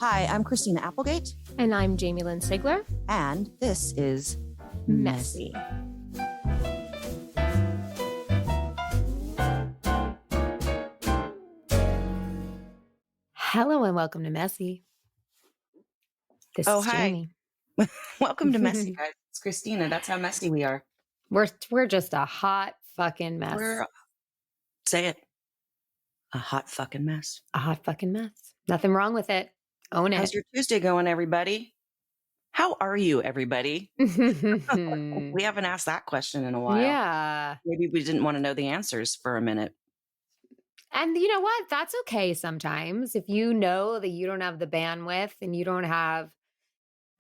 Hi, I'm Christina Applegate. And I'm Jamie-Lynn Sigler. And this is Messy. Hello and welcome to Messy. This is Jamie. Welcome to Messy, guys. It's Christina. That's how messy we are. We're just a hot fucking mess. Say it. A hot fucking mess. A hot fucking mess. Nothing wrong with it. Own it. How's your Tuesday going, everybody? How are you, everybody? We haven't asked that question in a while. Yeah. Maybe we didn't want to know the answers for a minute. And you know what? That's okay sometimes. If you know that you don't have the bandwidth and you don't have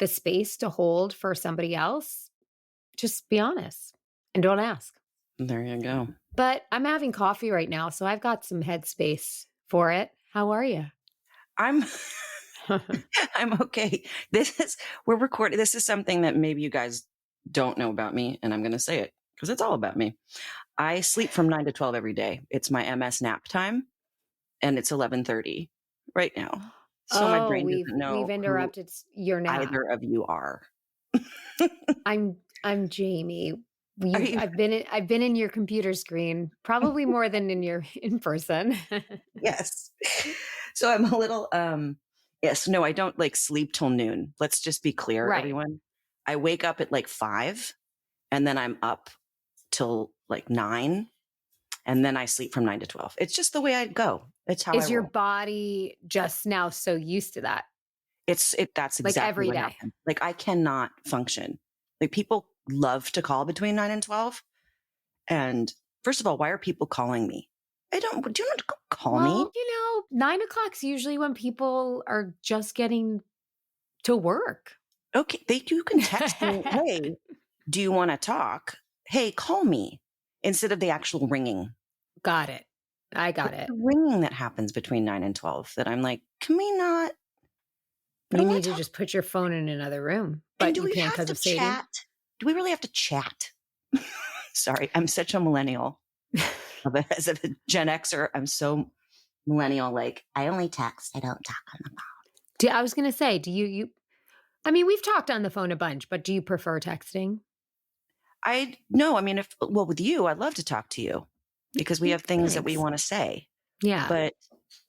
the space to hold for somebody else, just be honest and don't ask. There you go. But I'm having coffee right now, so I've got some headspace for it. How are you? I'm okay. We're recording. This is something that maybe you guys don't know about me, and I'm going to say it because it's all about me. I sleep from 9 to 12 every day. It's my MS nap time, and it's 11:30 right now. So my brain doesn't know we've interrupted your nap. Either of you are. I'm Jamie. I've been in your computer screen probably more than in person. Yes. So I'm a little yes, no, I don't like sleep till noon. Let's just be clear, right. Everyone. I wake up at like 5 and then I'm up till like 9 and then I sleep from 9 to 12. It's just the way I go. It's how Is your body just now so used to that? That's exactly like every what day. Happened. Like I cannot function. Like people love to call between 9 and 12. And first of all, why are people calling me? Do you want to call me? Well, 9 o'clock's usually when people are just getting to work. Okay. You can text me, hey, do you want to talk? Hey, call me, instead of the actual ringing. Got it. I got it. The ringing that happens between 9 and 12 that I'm like, can we not? You need to just put your phone in another room. But do you we can't have because to of Sadie? chat? Do we really have to chat? Sorry, I'm such a millennial. As a Gen Xer, I'm so millennial. Like, I only text. I don't talk on the phone. I was going to say, do you? I mean, we've talked on the phone a bunch, but do you prefer texting? No. I mean, with you, I'd love to talk to you because we have things that we want to say. Yeah. But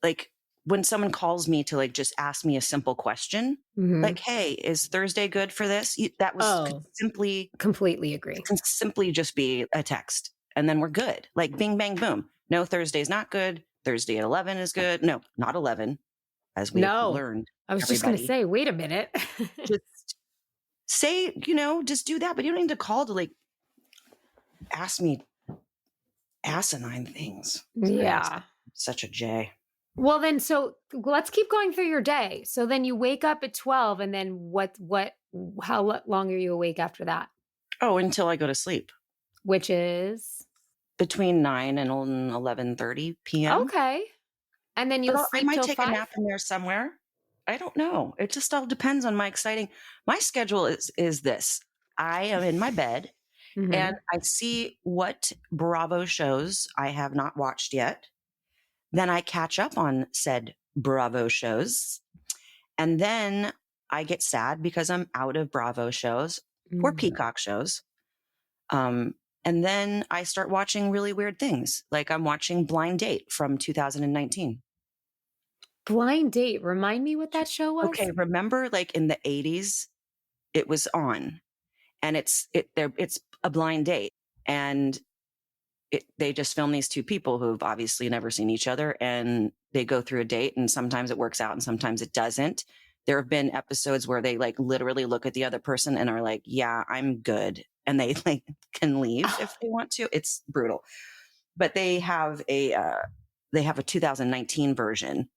like when someone calls me to like just ask me a simple question, like, hey, is Thursday good for this? That was simply completely agree. It can simply just be a text and then we're good. Like bing, bang, boom. No, Thursday's not good. Thursday at 11 is good. No, not 11, as we learned. I was just going to say, wait a minute. Just say, just do that. But you don't need to call to like ask me asinine things. Yeah. Such a J. Well, then, so let's keep going through your day. So then you wake up at 12 and then how long are you awake after that? Oh, until I go to sleep. Which is? Between 9 and 11:30 p.m. Okay. And then you'll sleep till 5? I might take a nap in there somewhere. I don't know. It just all depends on my schedule is this. I am in my bed and I see what Bravo shows I have not watched yet. Then I catch up on said Bravo shows. And then I get sad because I'm out of Bravo shows or Peacock shows. And then I start watching really weird things. Like I'm watching Blind Date from 2019. Blind Date. Remind me what that show was. Okay. Remember like in the 80s, it was on and it's a blind date and they just film these two people who've obviously never seen each other and they go through a date and sometimes it works out and sometimes it doesn't. There have been episodes where they like literally look at the other person and are like, yeah, I'm good. And they like can leave if they want to. It's brutal, but they have a 2019 version,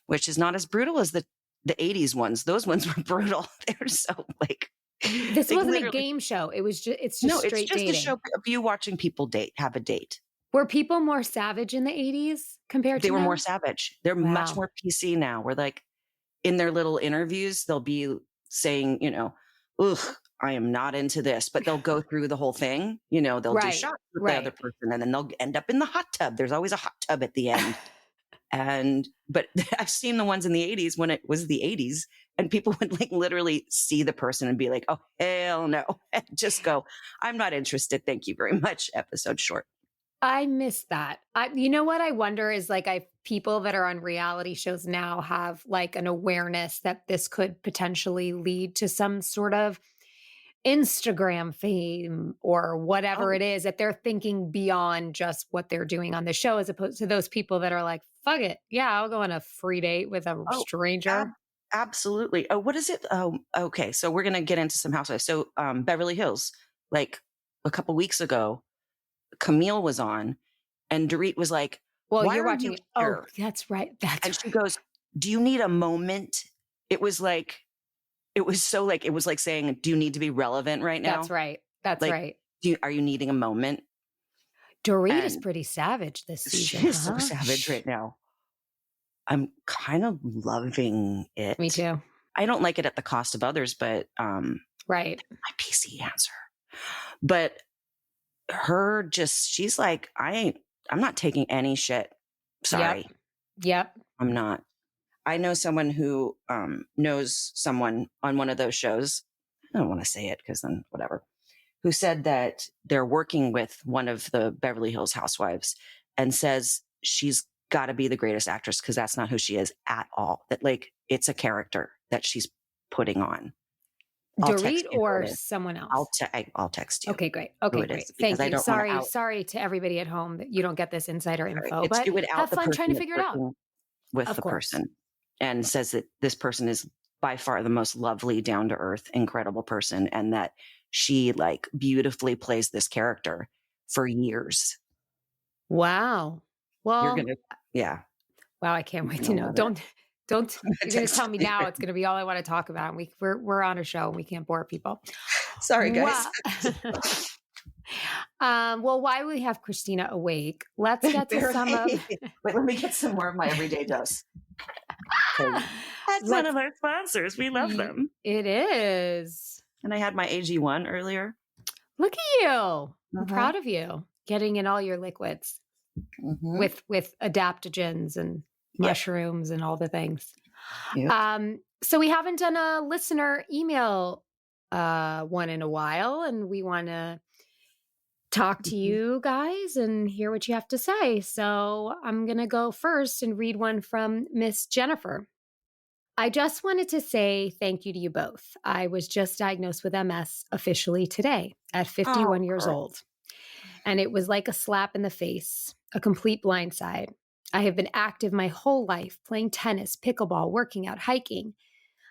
which is not as brutal as the 80s ones. Those ones were brutal. They're so like, this wasn't a game show. It's just straight dating. A show of you watching people have a date. Were people more savage in the 80s compared to They were now? more savage. They're much more PC now. We're like in their little interviews, they'll be saying, ugh, I am not into this, but they'll go through the whole thing. They'll do shots with the other person and then they'll end up in the hot tub. There's always a hot tub at the end. But I've seen the ones in the 80s when it was the 80s, and people would like literally see the person and be like, oh, hell no. And just go, I'm not interested. Thank you very much. Episode short. I miss that. You know what I wonder is like, people that are on reality shows now have like an awareness that this could potentially lead to some sort of Instagram fame or whatever Oh, it is, that they're thinking beyond just what they're doing on the show, as opposed to those people that are like, fuck it. Yeah, I'll go on a free date with a oh, ab- stranger. absolutely. Oh, what is it? Oh, okay. So we're going to get into some housewives. So Beverly Hills, like a couple weeks ago, Camille was on, and Dorit was like, Well, why you're are you watching it. Oh, here? that's right. That's And right. she goes, do you need a moment? It was like, it was so like, it was like saying, do you need to be relevant right That's now? right. That's Like, right. are you needing a moment? Dorit is And pretty savage this she season, is so huh? savage right now. I'm kind of loving Me it. too. I don't like it at the cost of others, but Right. my PC answer. But she's like, I'm not taking any shit. Yep. Sorry, Yep. I'm not. I know someone who knows someone on one of those shows. I don't want to say it because then whatever. Who said that they're working with one of the Beverly Hills housewives and says she's got to be the greatest actress because that's not who she is at all. That like it's a character that she's putting on. I'll Dorit text you who or it is. someone else? I'll text you Okay, great. who Okay, it great. is because Thank I you. don't want to Sorry, out. sorry to everybody at home that you don't get this insider info, It's but you would have out the fun trying person to that's figure it out. working with Of the course. person, and says that this person is by far the most lovely, down to earth, incredible person, and that she like beautifully plays this character for years. Wow. You're Well, gonna, yeah, wow, I can't you're wait to gonna know. love it. Don't I'm gonna you're going to text tell me you now later. it's going to be all I want to talk about, and we're on a show and we can't bore people. Sorry, guys. Well, well, while we have Christina awake, let's get to some of Barely. Wait, let me get some more of my everyday dose. 'Cause that's one let's of our sponsors. We love them. it is. And I had my AG1 earlier. Look at you. I'm Uh-huh. proud of you getting in all your liquids Mm-hmm. with adaptogens and Yep. mushrooms and all the things. Yep. So we haven't done a listener email one in a while, and we want to talk to Mhm. you guys and hear what you have to say. So I'm going to go first and read one from Miss Jennifer. I just wanted to say thank you to you both. I was just diagnosed with MS officially today at Oh, 51 years girl. old. And it was like a slap in the face, a complete blindside. I have been active my whole life, playing tennis, pickleball, working out, hiking.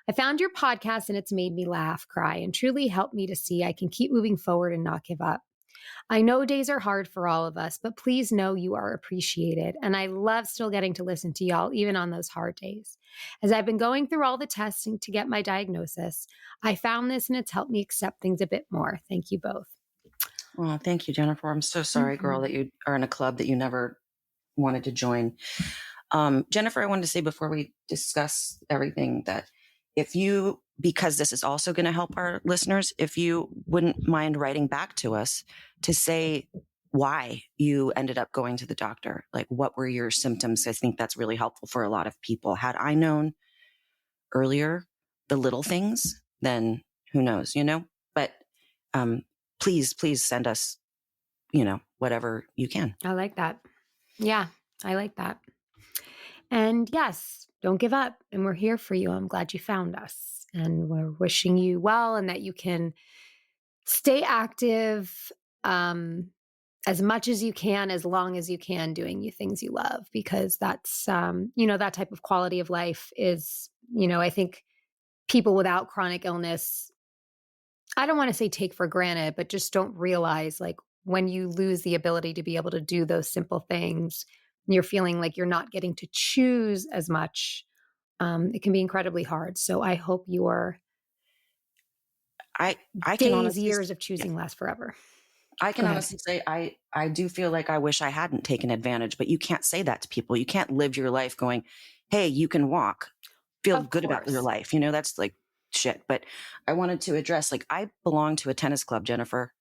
I found your podcast and it's made me laugh, cry, and truly helped me to see I can keep moving forward and not give up. I know days are hard for all of us, but please know you are appreciated. And I love still getting to listen to y'all, even on those hard days. As I've been going through all the testing to get my diagnosis, I found this and it's helped me accept things a bit more. Thank you both. Well, thank you, Jennifer. I'm so sorry, girl, that you are in a club that you never wanted to join. Jennifer, I wanted to say before we discuss everything that because this is also going to help our listeners, if you wouldn't mind writing back to us to say why you ended up going to the doctor, like what were your symptoms? I think that's really helpful for a lot of people. Had I known earlier the little things, then who knows, but please send us, whatever you can. I like that. Yeah, I like that. And yes, don't give up. And we're here for you. I'm glad you found us. And we're wishing you well and that you can stay active as much as you can, as long as you can, doing you things you love, because that's, that type of quality of life is, I think people without chronic illness, I don't want to say take for granted, but just don't realize like when you lose the ability to be able to do those simple things, you're feeling like you're not getting to choose as much. It can be incredibly hard. So I hope your I can days, honestly, years of choosing last forever. I Go can ahead. honestly say I do feel like I wish I hadn't taken advantage, but you can't say that to people. You can't live your life going, "Hey, you can walk. Feel Of good about your course. life." That's like shit. But I wanted to address like I belong to a tennis club, Jennifer.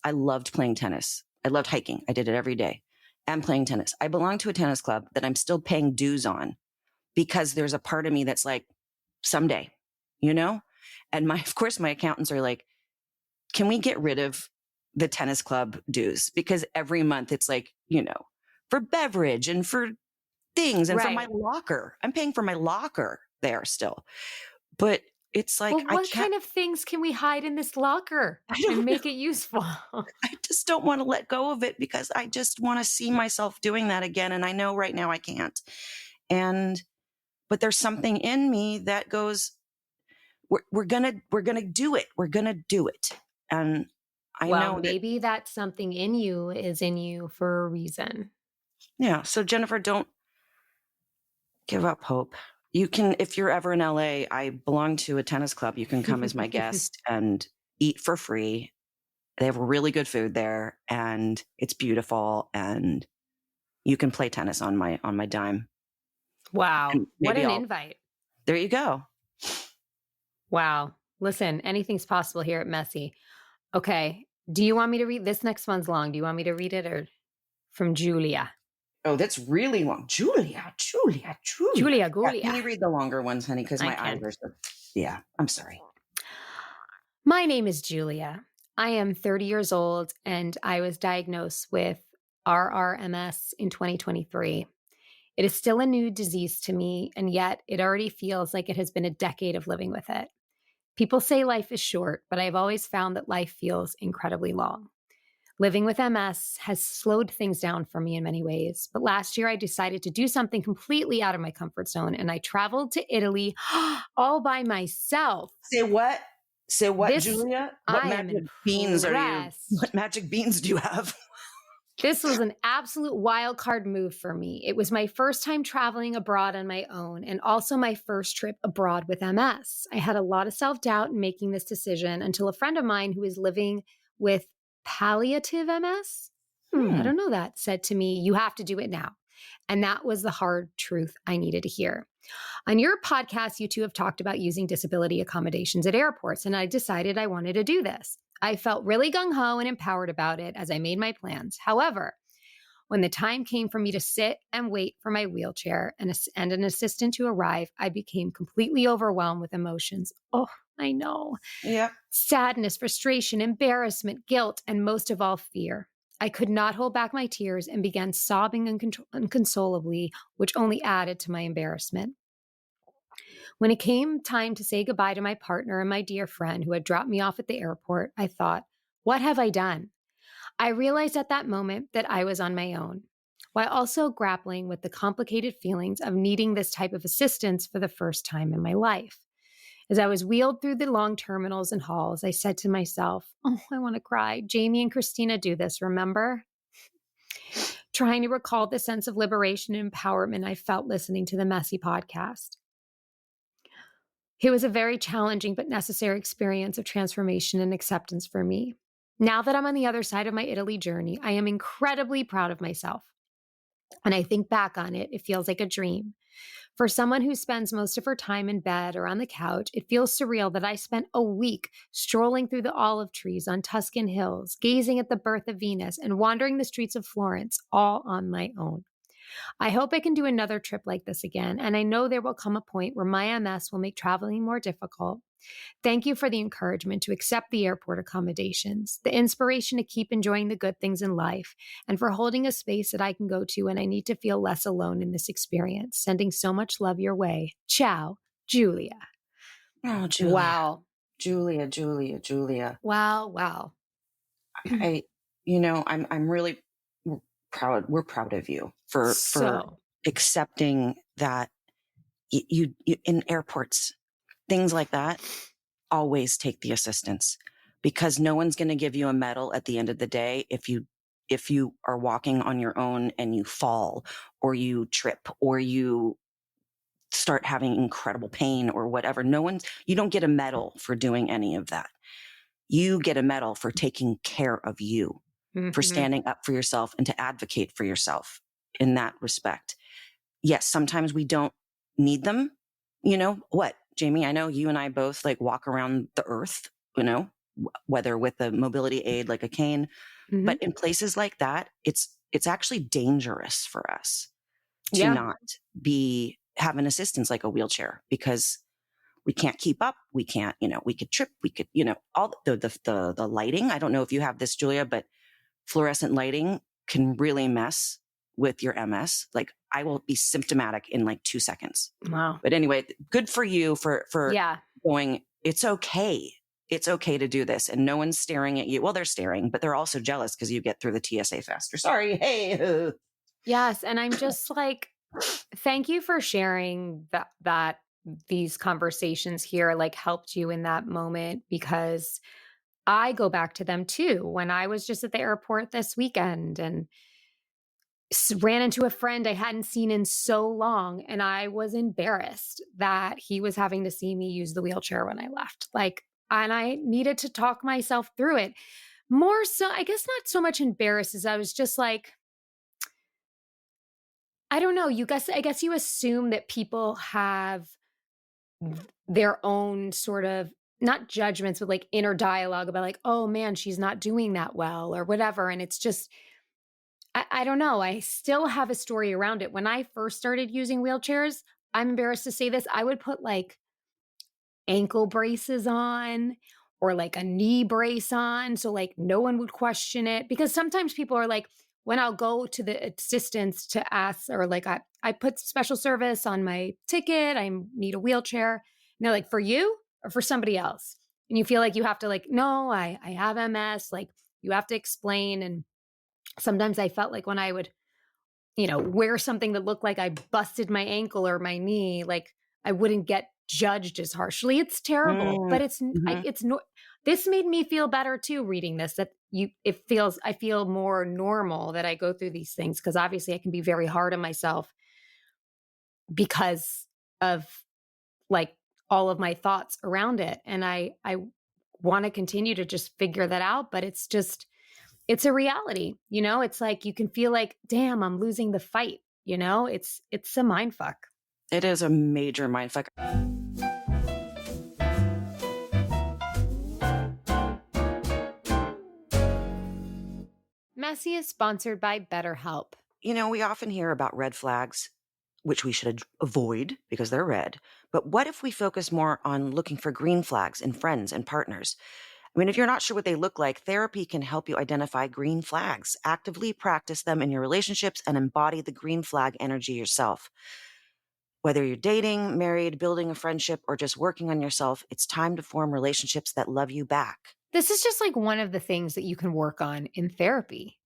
I loved playing tennis. I loved hiking. I did it every day. am playing tennis. I belong to a tennis club that I'm still paying dues on because there's a part of me that's like, someday, you know? And of course, my accountants are like, can we get rid of the tennis club dues? Because every month it's like, for beverage and for things and for my Right. locker. I'm paying for my locker there still. But it's like, Well, I what can't, kind of things can we hide in this locker I and don't know. make it useful? I just don't want to let go of it because I just want to see myself doing that again. And I know right now I can't. But there's something in me that goes, we're gonna do it. We're gonna do it. And I Well, know that, maybe that something in you is in you for a reason. yeah. So Jennifer, don't give up hope. You can, if you're ever in LA, I belong to a tennis club. You can come as my guest and eat for free. They have really good food there and it's beautiful and you can play tennis on my dime. Wow. And What maybe an I'll, invite. there you go. Wow. Listen, anything's possible here at Messy. Okay. Do you want me to read this next one's long? Do you want me to read it or from Julia? Oh, that's really long. Julia. Julia Yeah, Gulia. can you read the longer ones, honey? Because I my eyes can. are so, yeah, I'm sorry. My name is Julia. I am 30 years old and I was diagnosed with RRMS in 2023. It is still a new disease to me, and yet it already feels like it has been a decade of living with it. People say life is short, but I've always found that life feels incredibly long. Living with MS has slowed things down for me in many ways, but last year I decided to do something completely out of my comfort zone, and I traveled to Italy all by myself. Say what? Say what, This, Julia? I am What impressed. magic beans do you have? This was an absolute wild card move for me. It was my first time traveling abroad on my own and also my first trip abroad with MS. I had a lot of self-doubt in making this decision until a friend of mine who is living with palliative MS, I Hmm. don't know that, said to me, "You have to do it now." And that was the hard truth I needed to hear. On your podcast, you two have talked about using disability accommodations at airports, and I decided I wanted to do this. I felt really gung ho and empowered about it as I made my plans. However, when the time came for me to sit and wait for my wheelchair and an assistant to arrive, I became completely overwhelmed with emotions. Oh, I know. Yeah. Sadness, frustration, embarrassment, guilt, and most of all, fear. I could not hold back my tears and began sobbing inconsolably, which only added to my embarrassment. When it came time to say goodbye to my partner and my dear friend who had dropped me off at the airport, I thought, what have I done? I realized at that moment that I was on my own, while also grappling with the complicated feelings of needing this type of assistance for the first time in my life. As I was wheeled through the long terminals and halls, I said to myself, oh, I want to cry. Jamie and Christina do this, remember? Trying to recall the sense of liberation and empowerment I felt listening to the Messy podcast. It was a very challenging but necessary experience of transformation and acceptance for me. Now that I'm on the other side of my Italy journey, I am incredibly proud of myself. When I think back on it, it feels like a dream. For someone who spends most of her time in bed or on the couch, it feels surreal that I spent a week strolling through the olive trees on Tuscan hills, gazing at the birth of Venus, and wandering the streets of Florence, all on my own. I hope I can do another trip like this again, and I know there will come a point where my MS will make traveling more difficult. Thank you for the encouragement to accept the airport accommodations, the inspiration to keep enjoying the good things in life, and for holding a space that I can go to when I need to feel less alone in this experience. Sending so much love your way. Ciao, Julia. Oh, Julia. Wow. Julia. Wow, wow. I'm really proud. We're proud of you for accepting that you in airports, things like that, always take the assistance because no one's going to give you a medal at the end of the day if you are walking on your own and you fall or you trip or you start having incredible pain or whatever. You don't get a medal for doing any of that. You get a medal for taking care of you, for standing up for yourself and to advocate for yourself in that respect. Yes, sometimes we don't need them. You know what, Jamie? I know you and I both like walk around the earth, whether with a mobility aid like a cane, but in places like that, it's it's actually dangerous for us to Yeah. not have an assistance like a wheelchair, because we can't keep up. We can't, we could trip. We could, all the lighting. I don't know if you have this, Julia, but fluorescent lighting can really mess with your MS. Like, I will be symptomatic in like 2 seconds. Wow. But anyway, good for you for Yeah. going, it's okay. It's okay to do this. And no one's staring at you. Well, they're staring, but they're also jealous because you get through the TSA faster. Sorry. Hey. Yes. And I'm just like, thank you for sharing that these conversations here like helped you in that moment, because I go back to them too. When I was just at the airport this weekend and ran into a friend I hadn't seen in so long, and I was embarrassed that he was having to see me use the wheelchair when I left. Like, and I needed to talk myself through it. More so, I guess not so much embarrassed as I was just like, I don't know. I guess you assume that people have their own sort of not judgments, but like inner dialogue about like, oh man, she's not doing that well or whatever. And it's just, I don't know. I still have a story around it. When I first started using wheelchairs, I'm embarrassed to say this, I would put like ankle braces on or like a knee brace on. So like no one would question it, because sometimes people are like, when I'll go to the assistants to ask, or like I put special service on my ticket, I need a wheelchair. And they're like, for you or for somebody else? And you feel like you have to like, no, I have MS. Like you have to explain. And sometimes I felt like when I would, wear something that looked like I busted my ankle or my knee, like I wouldn't get judged as harshly. It's terrible, but Mm-hmm. it's no, this made me feel better too reading this, that I feel more normal that I go through these things, because obviously I can be very hard on myself because of like all of my thoughts around it. And I want to continue to just figure that out, but it's a reality, it's like you can feel like, damn, I'm losing the fight, it's a mind fuck. It is a major mindfuck. Messy is sponsored by BetterHelp. We often hear about red flags, which we should avoid because they're red. But what if we focus more on looking for green flags in friends and partners? I mean, if you're not sure what they look like, therapy can help you identify green flags, actively practice them in your relationships, and embody the green flag energy yourself. Whether you're dating, married, building a friendship, or just working on yourself, it's time to form relationships that love you back. This is just like one of the things that you can work on in therapy.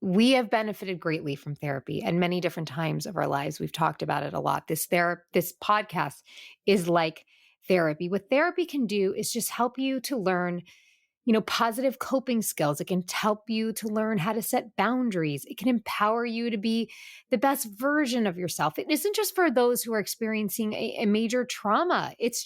We have benefited greatly from therapy at many different times of our lives. We've talked about it a lot. This podcast is like therapy. What therapy can do is just help you to learn, positive coping skills. It can help you to learn how to set boundaries. It can empower you to be the best version of yourself. It isn't just for those who are experiencing a major trauma. It's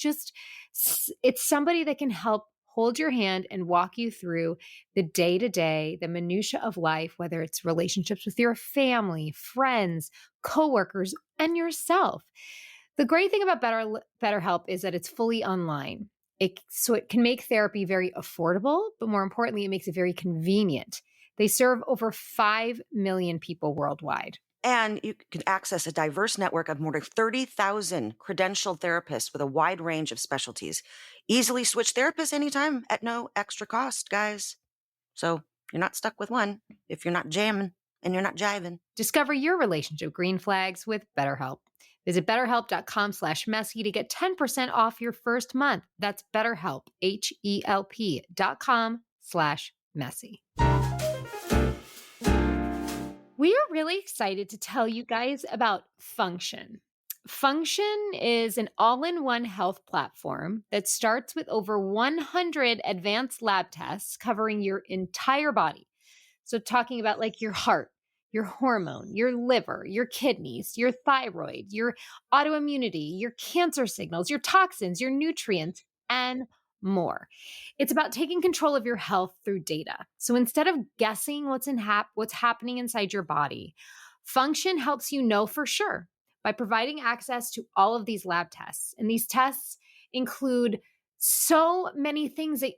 somebody that can help hold your hand and walk you through the day-to-day, the minutia of life, whether it's relationships with your family, friends, coworkers, and yourself. The great thing about BetterHelp is that it's fully online. So it can make therapy very affordable, but more importantly, it makes it very convenient. They serve over 5 million people worldwide. And you can access a diverse network of more than 30,000 credentialed therapists with a wide range of specialties. Easily switch therapists anytime at no extra cost, guys. So you're not stuck with one if you're not jamming and you're not jiving. Discover your relationship green flags with BetterHelp. Visit betterhelp.com/messy to get 10% off your first month. That's BetterHelp, HELP.com/messy. We are really excited to tell you guys about Function. Function is an all-in-one health platform that starts with over 100 advanced lab tests covering your entire body. So talking about like your heart, your hormone, your liver, your kidneys, your thyroid, your autoimmunity, your cancer signals, your toxins, your nutrients, and more. It's about taking control of your health through data. So instead of guessing what's happening inside your body, Function helps you know for sure by providing access to all of these lab tests. And these tests include so many things that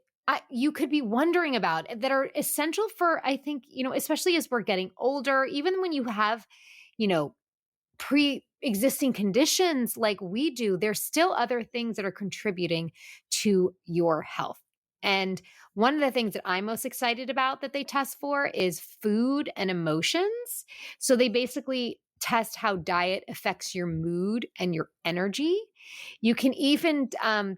you could be wondering about that are essential for, I think, especially as we're getting older, even when you have, you know, pre-existing conditions like we do, there's still other things that are contributing to your health. And one of the things that I'm most excited about that they test for is food and emotions. So they basically test how diet affects your mood and your energy. You can even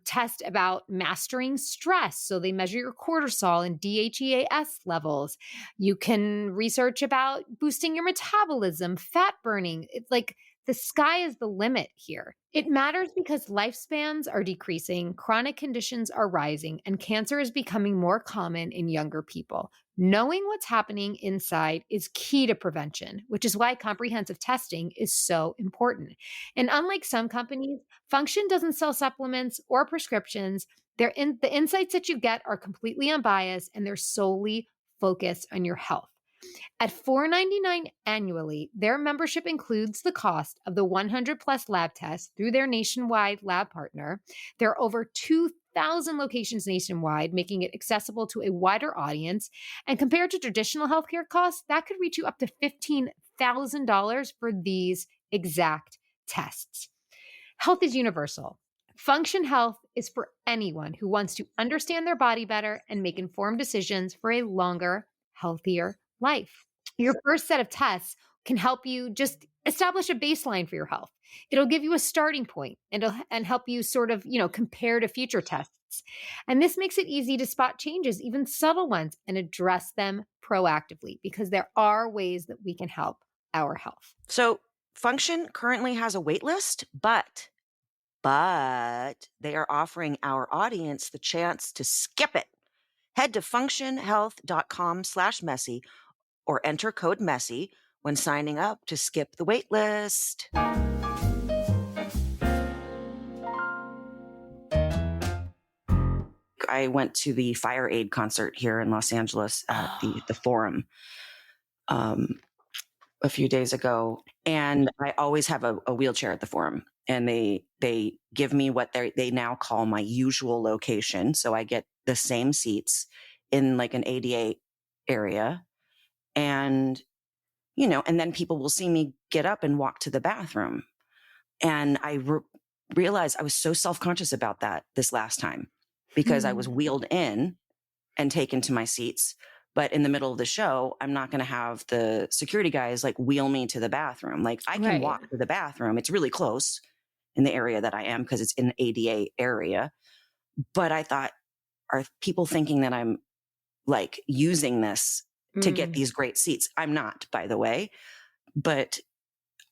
test about mastering stress. So they measure your cortisol and DHEAS levels. You can research about boosting your metabolism, fat burning. It's like the sky is the limit here. It matters because lifespans are decreasing, chronic conditions are rising, and cancer is becoming more common in younger people. Knowing what's happening inside is key to prevention, which is why comprehensive testing is so important. And unlike some companies, Function doesn't sell supplements or prescriptions. The insights that you get are completely unbiased and they're solely focused on your health. At $4.99 annually, their membership includes the cost of the 100 plus lab tests through their nationwide lab partner. There are over 2,000 locations nationwide, making it accessible to a wider audience. And compared to traditional healthcare costs, that could reach you up to $15,000 for these exact tests. Health is universal. Function Health is for anyone who wants to understand their body better and make informed decisions for a longer, healthier life. Your first set of tests can help you just establish a baseline for your health. It'll give you a starting point and help you sort of, compare to future tests. And this makes it easy to spot changes, even subtle ones, and address them proactively because there are ways that we can help our health. So Function currently has a wait list, but they are offering our audience the chance to skip it. Head to functionhealth.com/messy or enter code MESSY when signing up to skip the wait list. I went to the Fire Aid concert here in Los Angeles at the Forum a few days ago, and I always have a wheelchair at the Forum, and they give me what they now call my usual location, so I get the same seats in like an ADA area, and and then people will see me get up and walk to the bathroom, and I realized I was so self-conscious about that this last time because I was wheeled in and taken to my seats. But in the middle of the show, I'm not going to have the security guys like wheel me to the bathroom. Like I can walk to the bathroom. It's really close in the area that I am because it's in the ADA area. But I thought, are people thinking that I'm like using this to get these great seats? I'm not, by the way, but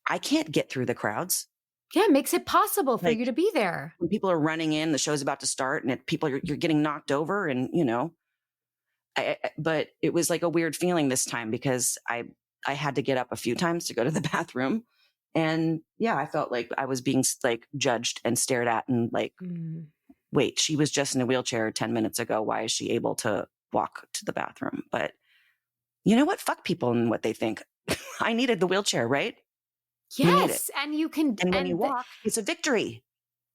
I can't get through the crowds. Yeah, it makes it possible for you to be there. When people are running in, the show's about to start and you're getting knocked over and, but it was like a weird feeling this time because I had to get up a few times to go to the bathroom. And yeah, I felt like I was being like judged and stared at and like, wait, she was just in a wheelchair 10 minutes ago. Why is she able to walk to the bathroom? But you know what? Fuck people and what they think. I needed the wheelchair, right? Yes. And you can. And when you walk, it's a victory.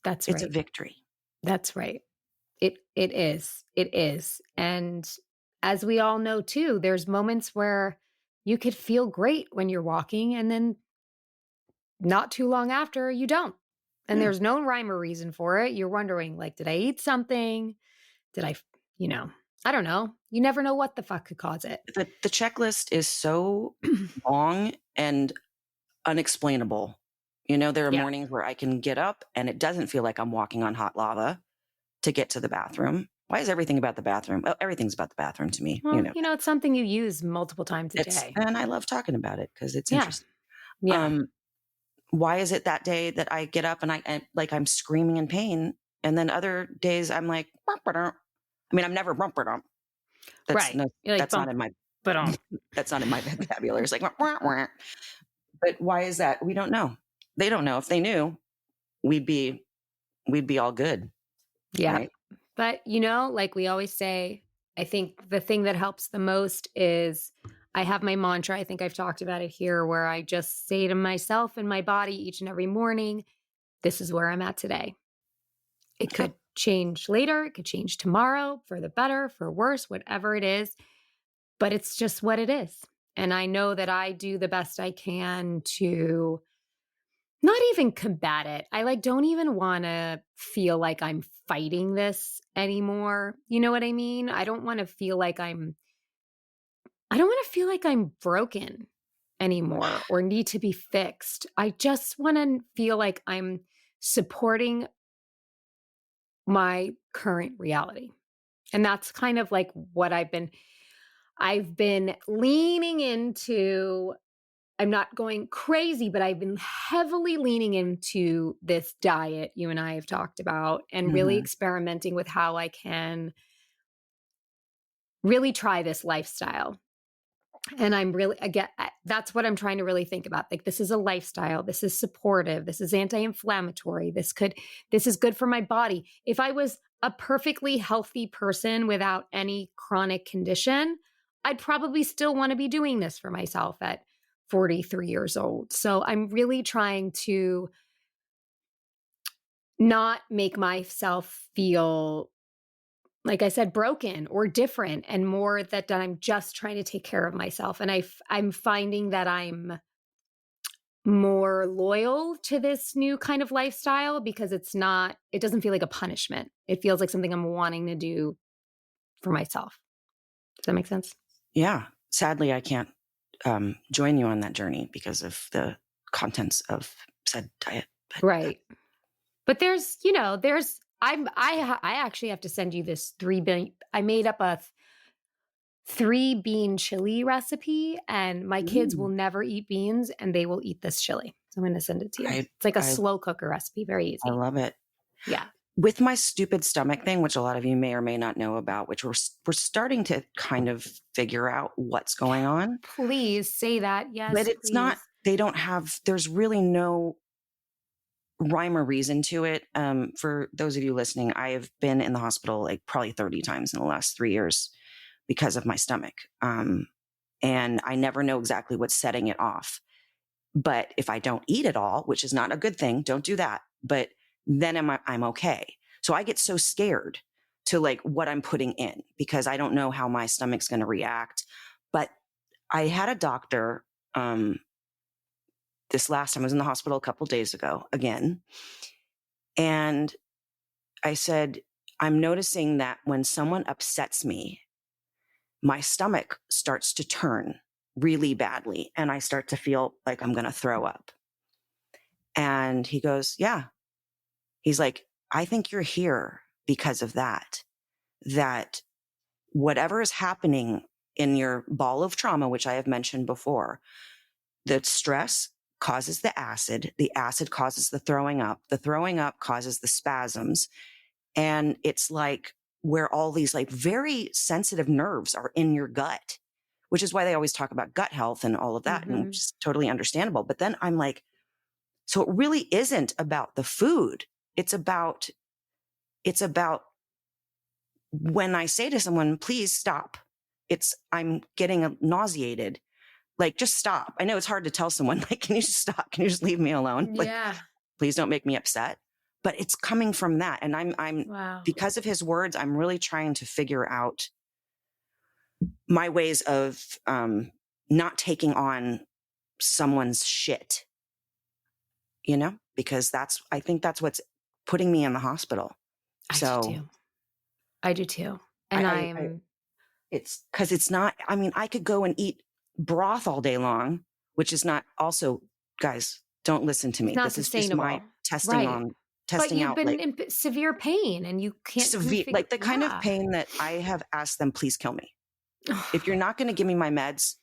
That's right. It's a victory. That's right. It is. It is. And as we all know too, there's moments where you could feel great when you're walking and then not too long after you don't. And there's no rhyme or reason for it. You're wondering like, did I eat something? Did I, I don't know. You never know what the fuck could cause it. The checklist is so long and unexplainable. There are mornings where I can get up and it doesn't feel like I'm walking on hot lava to get to the bathroom. Why is everything about the bathroom? Well, everything's about the bathroom to me. Well, it's something you use multiple times a day. And I love talking about it because it's interesting. Yeah. Why is it that day that I get up and I'm screaming in pain, and then other days I'm like, I mean, I'm never that's right. That's not in my that's not in my vocabulary. It's like, but why is that? We don't know. They don't know. If they knew, we'd be all good. Yeah. Right? But, like we always say, I think the thing that helps the most is I have my mantra. I think I've talked about it here where I just say to myself and my body each and every morning, this is where I'm at today. It change later. It could change tomorrow for the better, for worse, whatever it is. But it's just what it is. And I know that I do the best I can to not even combat it. I don't even want to feel like I'm fighting this anymore. You know what I mean? I don't want to feel like I'm broken anymore or need to be fixed. I just want to feel like I'm supporting my current reality. And that's kind of like what I've been leaning into. I'm not going crazy, but I've been heavily leaning into this diet you and I have talked about and really Mhm. experimenting with how I can really try this lifestyle. And I'm really, again, that's what I'm trying to really think about. Like, this is a lifestyle. This is supportive. This is anti-inflammatory. This is good for my body. If I was a perfectly healthy person without any chronic condition, I'd probably still want to be doing this for myself at 43 years old. So I'm really trying to not make myself feel, like I said, broken or different, and more that I'm just trying to take care of myself. And I'm finding that I'm more loyal to this new kind of lifestyle because it doesn't feel like a punishment. It feels like something I'm wanting to do for myself. Does that make sense? Yeah. Sadly, I can't join you on that journey because of the contents of said diet. But Right. But I actually have to send you this I made up a 3-bean chili recipe, and my kids will mm, never eat beans and they will eat this chili. So I'm going to send it to you. I, It's like a I, slow cooker recipe, very I easy. love it. Yeah. With my stupid stomach thing, which a lot of you may or may not know about, which we're starting to kind of figure out what's going on, Please say that. but Yes, it's not. please. They don't have. There's really no rhyme or reason to it. For those of you listening, I have been in the hospital like probably 30 times in the last 3 years because of my stomach. And I never know exactly what's setting it off. But if I don't eat at all, which is not a good thing, don't do that. But then I'm okay. So I get so scared to like what I'm putting in because I don't know how my stomach's going to react. But I had a doctor, this last time I was in the hospital a couple days ago again. And I said, I'm noticing that when someone upsets me, my stomach starts to turn really badly and I start to feel like I'm going to throw up. And he goes, yeah. He's like, I think you're here because of that whatever is happening in your ball of trauma, which I have mentioned before, the stress causes the acid causes the throwing up causes the spasms. And it's like where all these like very sensitive nerves are in your gut, which is why they always talk about gut health and all of that, and which is totally understandable. But then I'm like, so it really isn't about the food. It's about when I say to someone, please stop. I'm getting nauseated. Like, just stop. I know it's hard to tell someone, like, can you just stop? Can you just leave me alone? Like, Yeah. please don't make me upset. But it's coming from that. And I'm Wow. because of his words, I'm really trying to figure out my ways of not taking on someone's shit, because I think that's what's putting me in the hospital. I do So too. I do too. And I it's because it's not, I mean, I could go and eat broth all day long, which is not also, guys, don't listen to it's me. not This is just my sustainable. Right. But testing you've out been like in severe pain and you couldn't severe, figure, like the kind of yeah. pain that I have asked them, please kill me. If you're not going to give me my meds,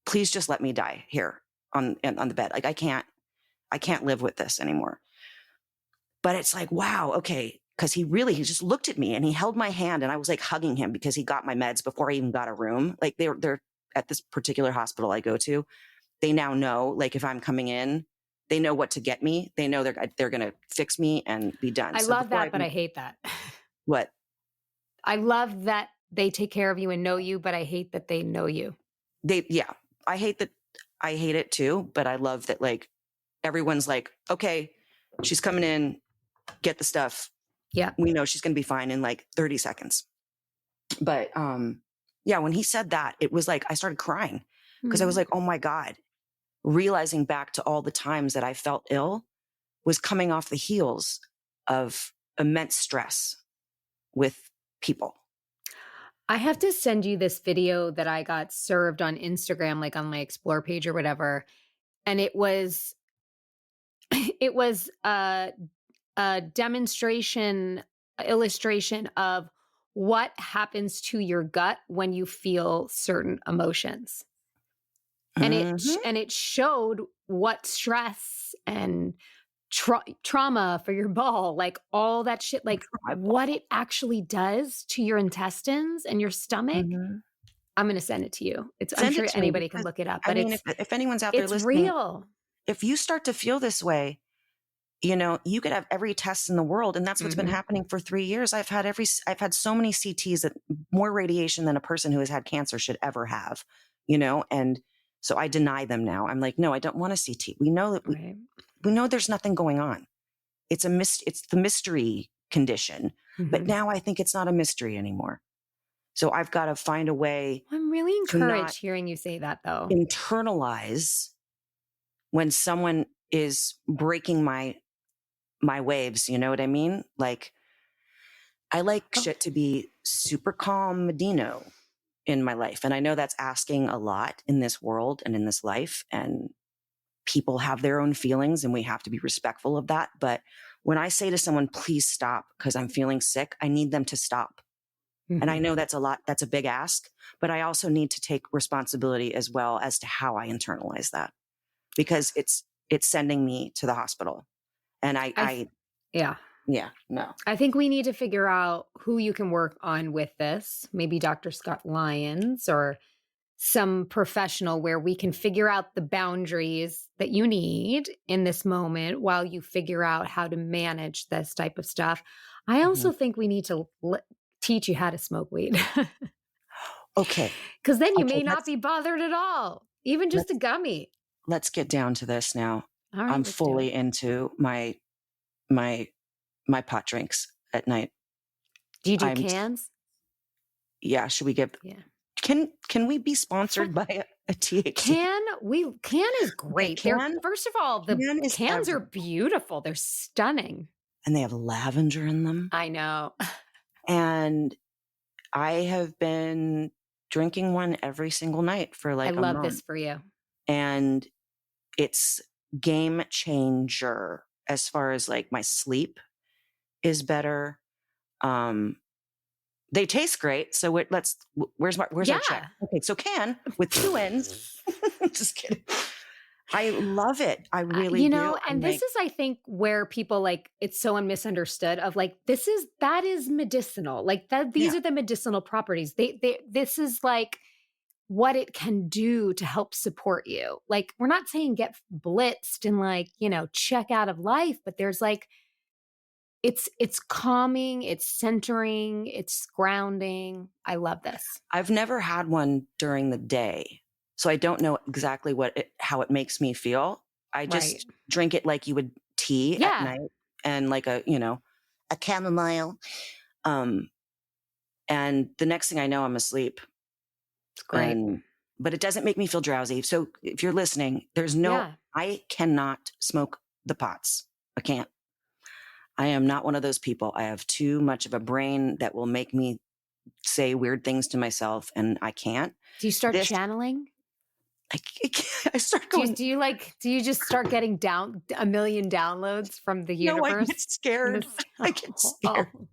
please just let me die here on the bed. Like I can't live with this anymore. But it's like, wow, okay. Cause he just looked at me and he held my hand and I was like hugging him because he got my meds before I even got a room. Like they're at this particular hospital I go to. They now know, like, if I'm coming in, they know what to get me. They know they're going to fix me and be done. I So love before I that, but even, I hate that. what I love that they take care of you and know you, but I hate that they know you. yeah, I hate that. I hate it too, but I love that like everyone's like, okay, she's coming in, get the stuff. Yeah. we know she's going to be fine in like 30 seconds. But yeah, when he said that, it was like I started crying because I was like, oh my God, realizing back to all the times that I felt ill was coming off the heels of immense stress with people. I have to send you this video that I got served on Instagram, like on my Explore page or whatever. And it was it was a demonstration illustration of what happens to your gut when you feel certain emotions. Mm-hmm. And it showed what stress and trauma for your ball, like all that shit, like My what ball. it actually does to your intestines and your stomach. Mm-hmm. I'm going to send it to you. I'm Send it sure to me anybody can because, look it up, I but mean, if anyone's out there it's listening, real. if you start to feel this way, you could have every test in the world. And that's what's been Mhm. happening for 3 years. I've had so many CTs, that more radiation than a person who has had cancer should ever have, and so I deny them now. I'm like, no, I don't want a CT. We know that Right. we know there's nothing going on. It's the mystery condition. But Mhm. now I think it's not a mystery anymore. So I've got to find a way I'm really to not encouraged hearing you say that though. internalize when someone is breaking my waves. You know what I mean? Like, I like Oh, shit to be super calm Medino in my life. And I know that's asking a lot in this world and in this life. And people have their own feelings and we have to be respectful of that. But when I say to someone, please stop because I'm feeling sick, I need them to stop. And I mhm. know that's a big ask, but I also need to take responsibility as well as to how I internalize that, because it's sending me to the hospital. And Yeah. yeah, no. I think we need to figure out who you can work on with this. Maybe Dr. Scott Lyons or some professional where we can figure out the boundaries that you need in this moment while you figure out how to manage this type of stuff. I Mhm. also think we need to teach you how to smoke weed Okay. because then you Okay. may not be bothered at all, even just a Let's, gummy. let's get down to this now. All right, I'm let's do it. fully into my pot drinks at night. Do you do I'm cans? Yeah. Should we give? Yeah. Can we be sponsored by a THC? Can is Okay, great. They're first of all, the can is cans are ever, beautiful. They're stunning. and they have lavender in them. I know. And I have been drinking one every single night for I like a love this month, for you. and it's game changer as far as like my sleep is better. Um, they taste great. So where's our check? Yeah. Okay, so can with two ends. Just kidding. I love it. I really do. I'm And this like, is, I think, where people like it's so misunderstood of like, that is medicinal. Like that, these yeah. are the medicinal properties. This is like what it can do to help support you. Like, we're not saying get blitzed and like, check out of life, but there's like, it's calming, it's centering, it's grounding. I love this. I've never had one during the day, so I don't know exactly how it makes me feel. I Right. just drink it like you would tea at Yeah. night, and like a chamomile. Um, and the next thing I know, I'm asleep. It's great. But it doesn't make me feel drowsy. So if you're listening, Yeah. I cannot smoke the pots. I can't. I am not one of those people. I have too much of a brain that will make me say weird things to myself, and I can't. Do you start This, channeling? I start Do you going, do you just start getting down a million downloads from the no, I universe? get scared. I get scared. Oh.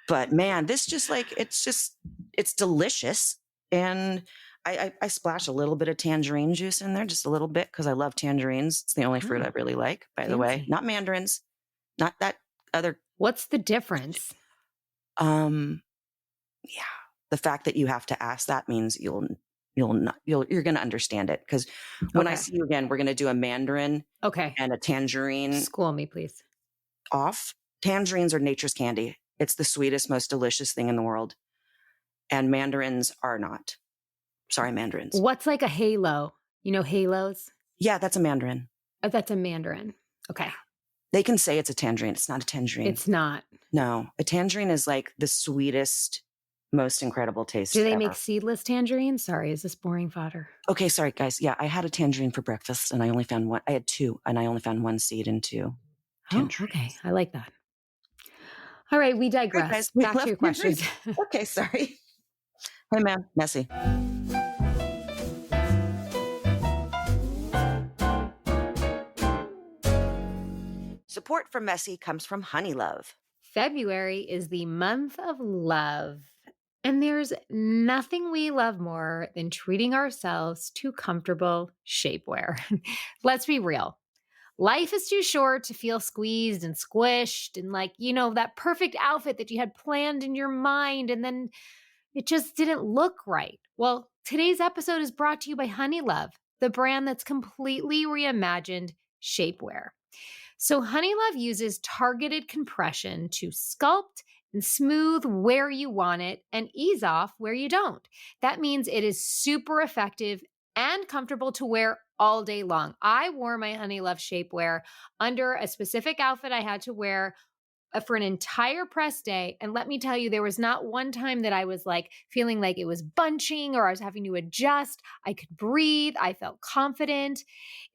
But man, this it's delicious. And I splash a little bit of tangerine juice in there, just a little bit, because I love tangerines. It's the only fruit I Oh, really like, by the way. fancy. Not mandarins, not that other. What's the difference? Um, yeah, the fact that you have to ask that means you're going to understand it. Because when I Okay. see you again, we're going to do a mandarin Okay. and a tangerine School me, please. off. Tangerines are nature's candy. It's the sweetest, most delicious thing in the world. And mandarins are not. Sorry, mandarins. What's like a halo? You know halos? Yeah, that's a mandarin. Oh, that's a mandarin. Okay. They can say it's a tangerine. It's not a tangerine. It's not. No, a tangerine is like the sweetest, most incredible taste Do they ever. make seedless tangerines? Sorry, is this boring fodder? Okay, sorry, guys. Yeah, I had a tangerine for breakfast, and I only found one. I had two, and I only found one seed in two tangerines. Oh, okay. I like that. All right, we digress. Guys, Back to your questions. Okay, sorry. Hey, man, messy. Support for Messy comes from Honeylove. February is the month of love. And there's nothing we love more than treating ourselves to comfortable shapewear. Let's be real. Life is too short to feel squeezed and squished and like, that perfect outfit that you had planned in your mind and then it just didn't look right. Well, today's episode is brought to you by Honeylove, the brand that's completely reimagined shapewear. So Honeylove uses targeted compression to sculpt and smooth where you want it and ease off where you don't. That means it is super effective and comfortable to wear all day long. I wore my Honeylove shapewear under a specific outfit I had to wear for an entire press day. And let me tell you, there was not one time that I was like feeling like it was bunching or I was having to adjust. I could breathe. I felt confident.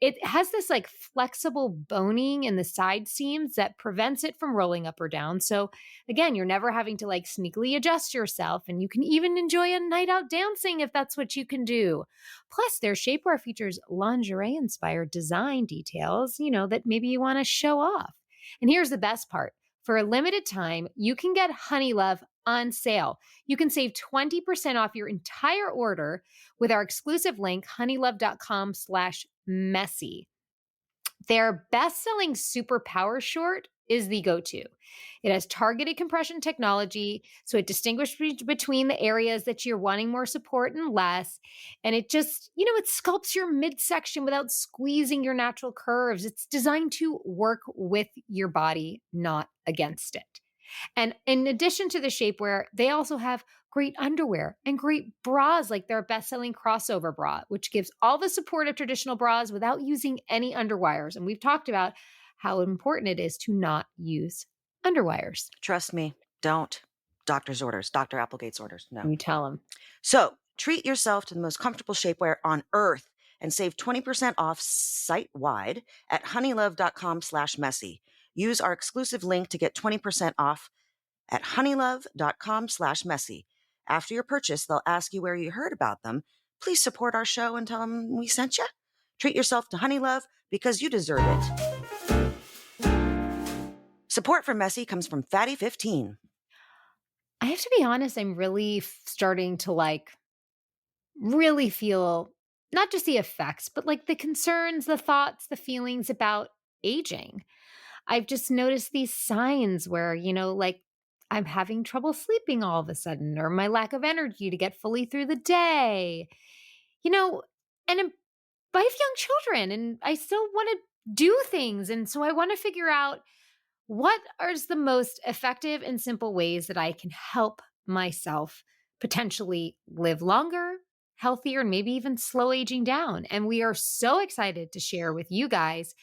It has this like flexible boning in the side seams that prevents it from rolling up or down. So again, you're never having to like sneakily adjust yourself and you can even enjoy a night out dancing if that's what you can do. Plus their shapewear features lingerie inspired design details, that maybe you want to show off. And here's the best part. For a limited time, you can get Honeylove on sale. You can save 20% off your entire order with our exclusive link, honeylove.com/messy. Their best-selling Super Power Short is the go-to. It has targeted compression technology, so it distinguishes between the areas that you're wanting more support and less. And it just, it sculpts your midsection without squeezing your natural curves. It's designed to work with your body, not against it. And in addition to the shapewear, they also have great underwear and great bras like their best-selling crossover bra, which gives all the support of traditional bras without using any underwires. And we've talked about how important it is to not use underwires. Trust me, don't. Doctor's orders, Dr. Applegate's orders. No. You tell them. So treat yourself to the most comfortable shapewear on earth and save 20% off site-wide at honeylove.com/messy. Use our exclusive link to get 20% off at honeylove.com/messy. After your purchase, they'll ask you where you heard about them. Please support our show and tell them we sent you. Treat yourself to Honeylove because you deserve it. Support for Messy comes from Fatty15. I have to be honest, I'm really starting to really feel not just the effects, but like the concerns, the thoughts, the feelings about aging. I've just noticed these signs where, I'm having trouble sleeping all of a sudden, or my lack of energy to get fully through the day, and I have young children and I still want to do things. And so I want to figure out what are the most effective and simple ways that I can help myself potentially live longer, healthier, and maybe even slow aging down. And we are so excited to share with you guys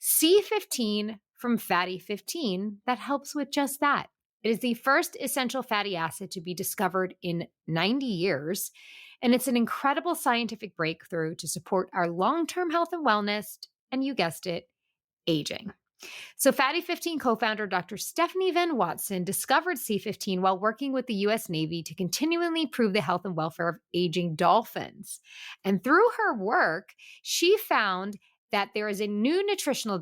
C15 from Fatty 15 that helps with just that. It is the first essential fatty acid to be discovered in 90 years, and it's an incredible scientific breakthrough to support our long-term health and wellness, and you guessed it, aging. So Fatty 15 co-founder Dr. Stephanie Van Watson discovered C15 while working with the U.S. Navy to continually improve the health and welfare of aging dolphins. And through her work, she found that there is a new nutritional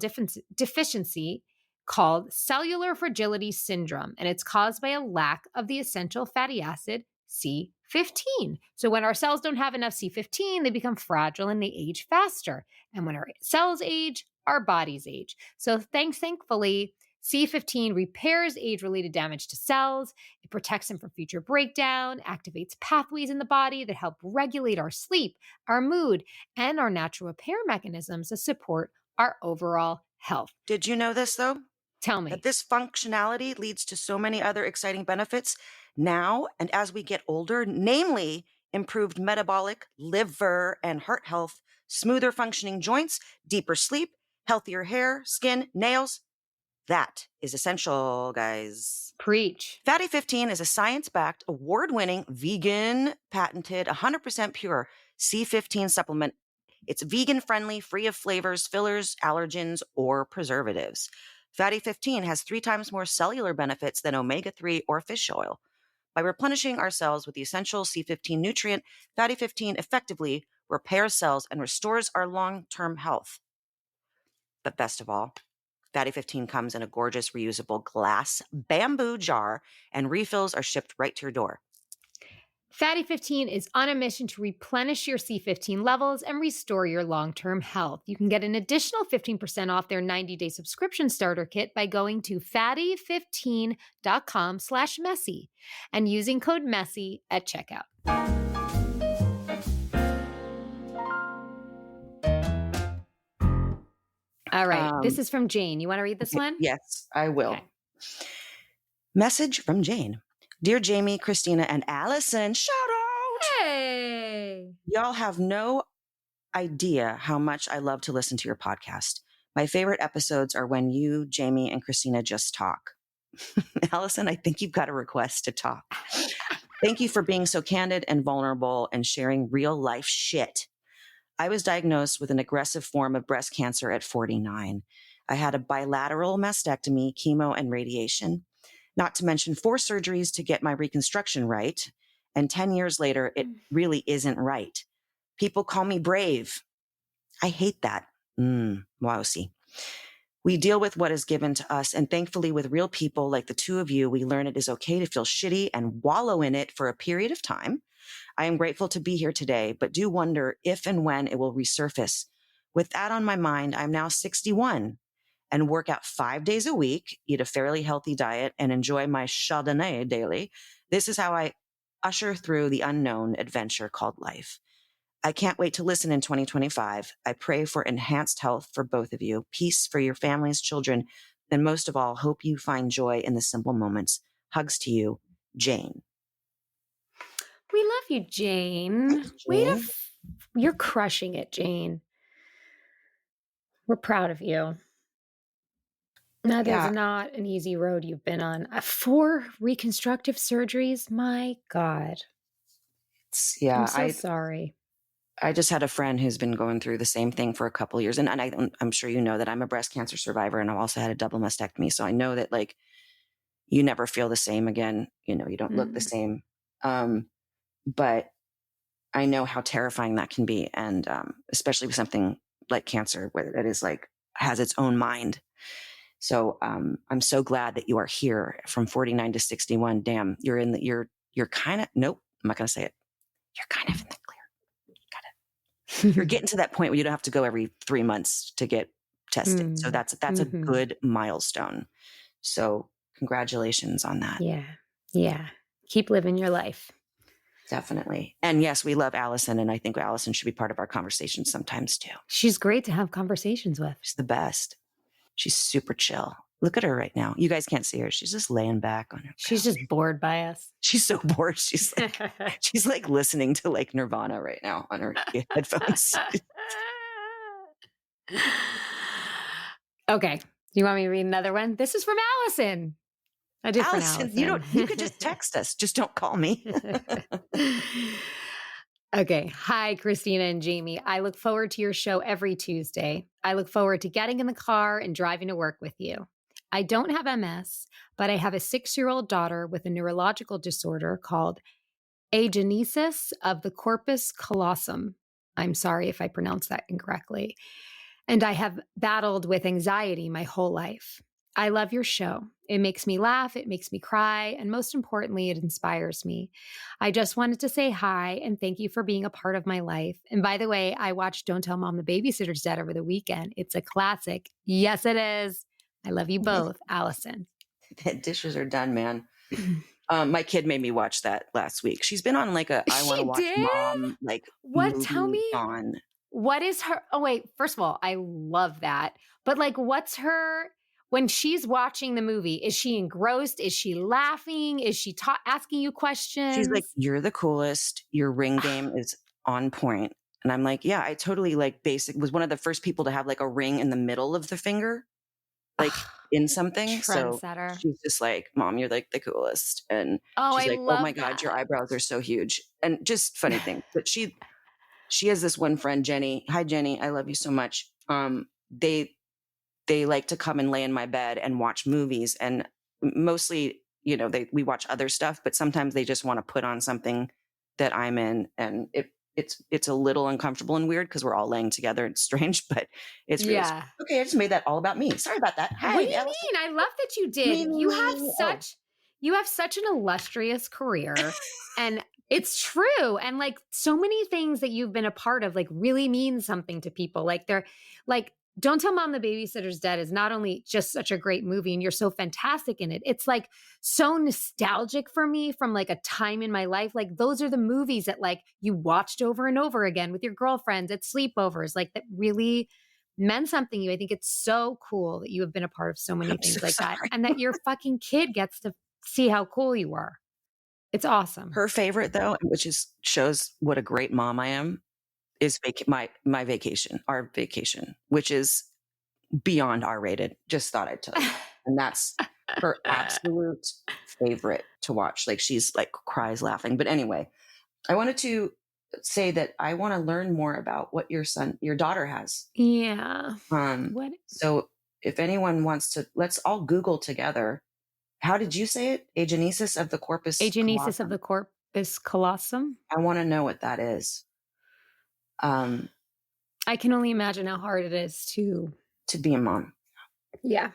deficiency called cellular fragility syndrome, and it's caused by a lack of the essential fatty acid C15. So when our cells don't have enough C15, they become fragile and they age faster. And when our cells age, our bodies age. So thankfully, C15 repairs age-related damage to cells. It protects them from future breakdown, activates pathways in the body that help regulate our sleep, our mood, and our natural repair mechanisms to support our overall health. Did you know this, though? Tell me. That this functionality leads to so many other exciting benefits now and as we get older, namely improved metabolic, liver, and heart health, smoother functioning joints, deeper sleep, healthier hair, skin, nails, That is essential, guys. Preach. Fatty 15 is a science-backed, award-winning, vegan, patented, 100% pure C15 supplement. It's vegan-friendly, free of flavors, fillers, allergens, or preservatives. Fatty 15 has 3 times more cellular benefits than omega-3 or fish oil. By replenishing our cells with the essential C15 nutrient, Fatty 15 effectively repairs cells and restores our long-term health. But best of all, Fatty 15 comes in a gorgeous reusable glass bamboo jar, and refills are shipped right to your door. Fatty 15 is on a mission to replenish your C15 levels and restore your long-term health. You can get an additional 15% off their 90-day subscription starter kit by going to fatty15.com/messy and using code MESSY at checkout. All right. This is from Jane. You want to read this one? Yes, I will. Okay. Message from Jane. Dear Jamie, Christina, and Allison, shout out! Hey! Y'all have no idea how much I love to listen to your podcast. My favorite episodes are when you, Jamie, and Christina just talk. Allison, I think you've got a request to talk. Thank you for being so candid and vulnerable and sharing real life shit. I was diagnosed with an aggressive form of breast cancer at 49. I had a bilateral mastectomy, chemo, and radiation, not to mention 4 surgeries to get my reconstruction right. And 10 years later, it really isn't right. People call me brave. I hate that. Wowsy. We deal with what is given to us, and thankfully with real people like the two of you, we learn it is okay to feel shitty and wallow in it for a period of time. I am grateful to be here today, but do wonder if and when it will resurface. With that on my mind, I'm now 61 and work out 5 days a week, eat a fairly healthy diet, and enjoy my Chardonnay daily. This is how I usher through the unknown adventure called life. I can't wait to listen in 2025. I pray for enhanced health for both of you, peace for your families, children, and most of all, hope you find joy in the simple moments. Hugs to you, Jane. We love you, Jane. Jane. You're crushing it, Jane. We're proud of you. That is not an easy road you've been on. 4 reconstructive surgeries. My God. I'm so sorry. I just had a friend who's been going through the same thing for a couple of years. And I'm sure you know that I'm a breast cancer survivor, and I've also had a double mastectomy. So I know that like you never feel the same again. You know, you don't look the same. But I know how terrifying that can be. And especially with something like cancer, where it is like has its own mind. So I'm so glad that you are here from 49 to 61. Damn, you're kind of, nope, I'm not going to say it. You're kind of in the clear. You're getting to that point where you don't have to go every 3 months to get tested. So that's a good milestone. So congratulations on that. Yeah. Keep living your life. Definitely. And yes, we love Allison. And I think Allison should be part of our conversation sometimes too. She's great to have conversations with. She's the best. She's super chill. Look at her right now. You guys can't see her. She's just laying back on her couch. She's just bored by us. She's so bored. She's like listening to like Nirvana right now on her headphones. Okay. Do you want me to read another one? This is from Allison. A different Allison. You could just text us. Just don't call me. Okay. Hi, Christina and Jamie. I look forward to your show every Tuesday. I look forward to getting in the car and driving to work with you. I don't have MS, but I have a 6-year-old daughter with a neurological disorder called agenesis of the corpus callosum. I'm sorry if I pronounced that incorrectly. And I have battled with anxiety my whole life. I love your show. It makes me laugh, it makes me cry, and most importantly, it inspires me. I just wanted to say hi and thank you for being a part of my life. And by the way, I watched Don't Tell Mom the Babysitter's Dead over the weekend. It's a classic. Yes, it is. I love you both, Allison. Dishes are done, man. My kid made me watch that last week. She's been on like a I want to watch mom like what? Tell me on. What is her? Oh wait, first of all, I love that. But like, what's her? When she's watching the movie, is she engrossed? Is she laughing? Is she asking you questions? She's like, "You're the coolest. Your ring game is on point." And I'm like, "Yeah, I totally like was one of the first people to have like a ring in the middle of the finger." like in something. So Trendsetter. she's just like, Mom, you're like the coolest. And Oh, she's I like, oh my love God, your that. eyebrows are so huge. And just funny thing. But she has this one friend, Jenny. Hi, Jenny. I love you so much. They like to come and lay in my bed and watch movies. And mostly, we watch other stuff, but sometimes they just want to put on something that I'm in. And it's a little uncomfortable and weird because we're all laying together. It's strange, but it's really sweet. Yeah. Okay. I just made that all about me. Sorry about that. What Hi, do you Allison. mean? I love that you Me, did. me, me. Oh, You have such an illustrious career, and it's true. And like so many things that you've been a part of like really mean something to people. Like they're like Don't Tell Mom the Babysitter's Dead is not only just such a great movie and you're so fantastic in it. It's like so nostalgic for me from like a time in my life. Like those are the movies that like you watched over and over again with your girlfriends at sleepovers, like that really meant something to you. I think it's so cool that you have been a part of so many I'm so things like that sorry. and that your fucking kid gets to see how cool you are. It's awesome. Her favorite though, which shows what a great mom I am, is my vacation, our vacation, which is beyond R-rated. Just thought I'd tell you. And that's her absolute favorite to watch. Like she's like cries laughing. But anyway, I wanted to say that I want to learn more about what your daughter has. Yeah. What? So if anyone wants to, let's all Google together. How did you say it? Agenesis of the corpus Agenesis of callosum. the corpus callosum. I want to know what that is. I can only imagine how hard it is to Be a mom. Yeah.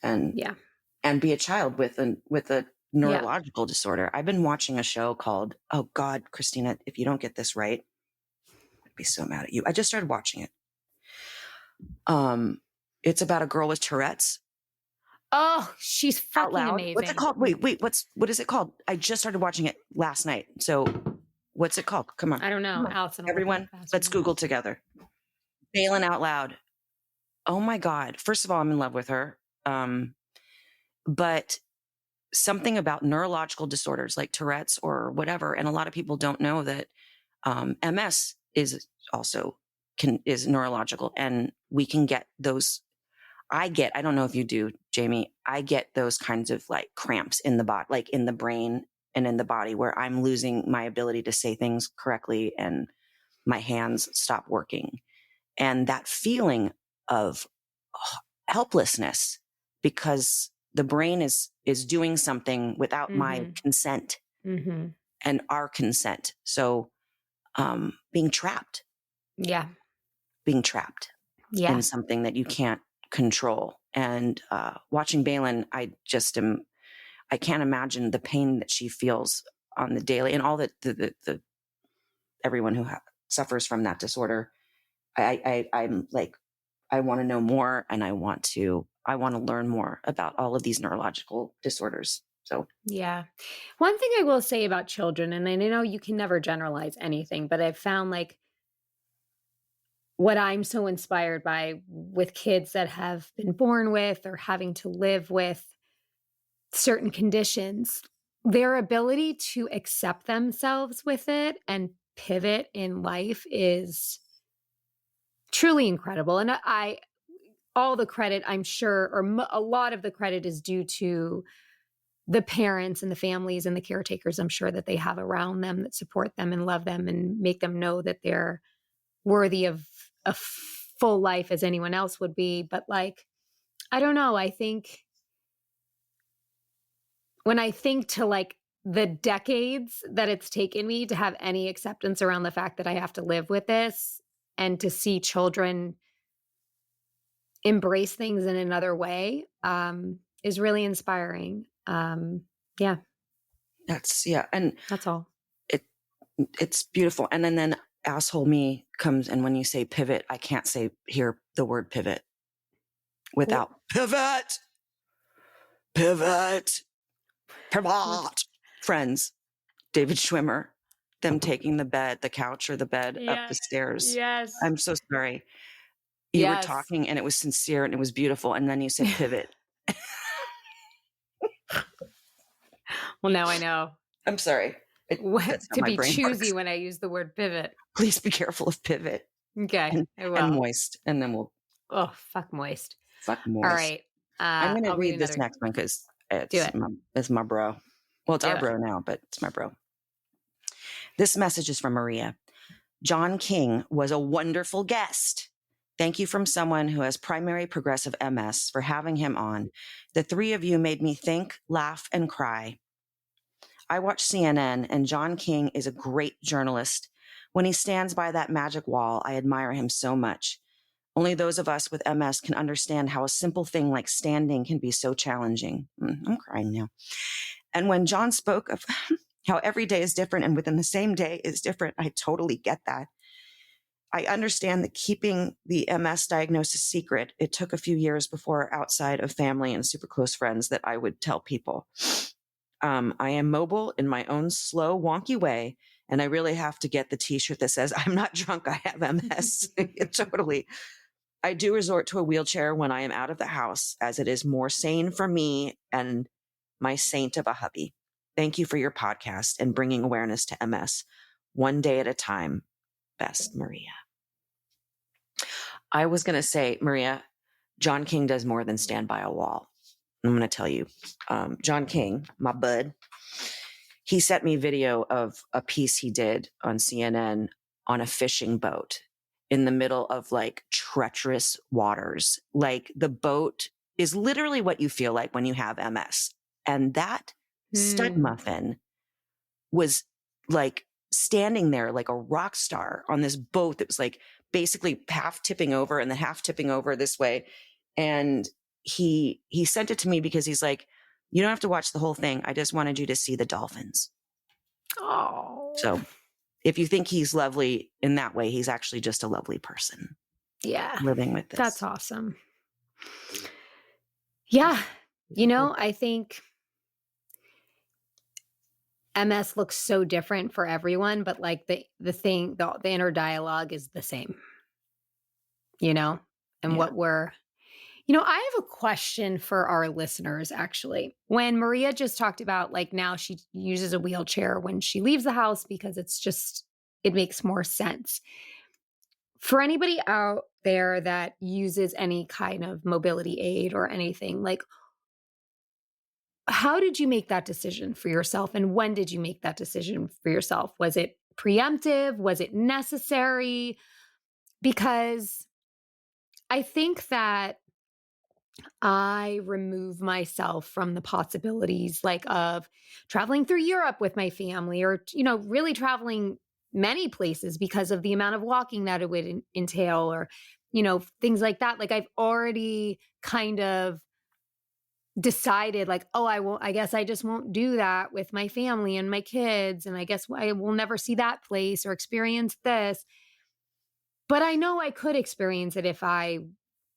And Yeah. and be a child with a neurological disorder. I've been watching a show called, oh God, Christina, if you don't get this right, I'd be so mad at you. I just started watching it. It's about a girl with Tourette's. Oh, she's Out fucking loud. amazing. What's it called? Wait, what is it called? I just started watching it last night. So what's it called? Come on. I don't know. Allison. Everyone, let's Google together. Balin Out Loud. Oh my God. First of all, I'm in love with her. But something about neurological disorders like Tourette's or whatever. And a lot of people don't know that MS is also is neurological, and we can get those. I don't know if you do, Jamie, I get those kinds of like cramps in the body, like in the brain and in the body, where I'm losing my ability to say things correctly and my hands stop working. And that feeling of helplessness because the brain is doing something without my consent and our consent. So being trapped in something that you can't control. And watching Balin, I can't imagine the pain that she feels on the daily, and all the everyone who suffers from that disorder. I'm like, I want to know more, and I want to learn more about all of these neurological disorders. So, yeah. One thing I will say about children, and I know you can never generalize anything, but I've found like what I'm so inspired by with kids that have been born with or having to live with certain conditions, their ability to accept themselves with it and pivot in life is truly incredible. And all the credit, I'm sure, or a lot of the credit is due to the parents and the families and the caretakers, I'm sure, that they have around them that support them and love them and make them know that they're worthy of a full life as anyone else would be. But like, I don't know. I think when I think to like the decades that it's taken me to have any acceptance around the fact that I have to live with this and to see children embrace things in another way, is really inspiring. Yeah. And That's all. it's beautiful. And then asshole me comes, and when you say pivot, I can't hear the word pivot without pivot. Friends, David Schwimmer, them taking the couch or the bed up the stairs. Yes. I'm so sorry. You were talking and it was sincere and it was beautiful. And then you said pivot. Well, now I know. I'm sorry. To be choosy when I use the word pivot. Please be careful of pivot. Okay. And moist. And then we'll. Oh, fuck moist. Fuck moist. All right. I'm going to I'll read read this another. next one because Do it. it's my bro. Well, it's Do our it. bro now, but it's my bro. This message is from Maria. John King was a wonderful guest. Thank you from someone who has primary progressive MS for having him on. The three of you made me think, laugh, and cry. I watch CNN, and John King is a great journalist. When he stands by that magic wall, I admire him so much. Only those of us with MS can understand how a simple thing like standing can be so challenging. I'm crying now. And when John spoke of how every day is different and within the same day is different, I totally get that. I understand that keeping the MS diagnosis secret, it took a few years before outside of family and super close friends that I would tell people. I am mobile in my own slow, wonky way, and I really have to get the t-shirt that says, I'm not drunk, I have MS. Totally. I do resort to a wheelchair when I am out of the house, as it is more sane for me and my saint of a hubby. Thank you for your podcast and bringing awareness to MS. One day at a time. Best, Maria. I was going to say, Maria, John King does more than stand by a wall. I'm going to tell you. John King, my bud, he sent me video of a piece he did on CNN on a fishing boat in the middle of like treacherous waters. Like the boat is literally what you feel like when you have MS. And that stud muffin was like standing there like a rock star on this boat that was like basically half tipping over and then half tipping over this way. And he sent it to me because he's like, you don't have to watch the whole thing. I just wanted you to see the dolphins. Oh. So if you think he's lovely in that way, he's actually just a lovely person. Yeah. Living with this. That's awesome. Yeah. You know, I think MS looks so different for everyone, but like the inner dialogue is the same, you know, and Yeah. what we're, you know, I have a question for our listeners, actually. When Maria just talked about like now she uses a wheelchair when she leaves the house because it makes more sense. For anybody out there that uses any kind of mobility aid or anything, like, how did you make that decision for yourself? And when did you make that decision for yourself? Was it preemptive? Was it necessary? Because I think that I remove myself from the possibilities like of traveling through Europe with my family or, you know, really traveling many places because of the amount of walking that it would entail or, you know, things like that. Like I've already kind of decided like, oh, I guess I just won't do that with my family and my kids. And I guess I will never see that place or experience this. But I know I could experience it if I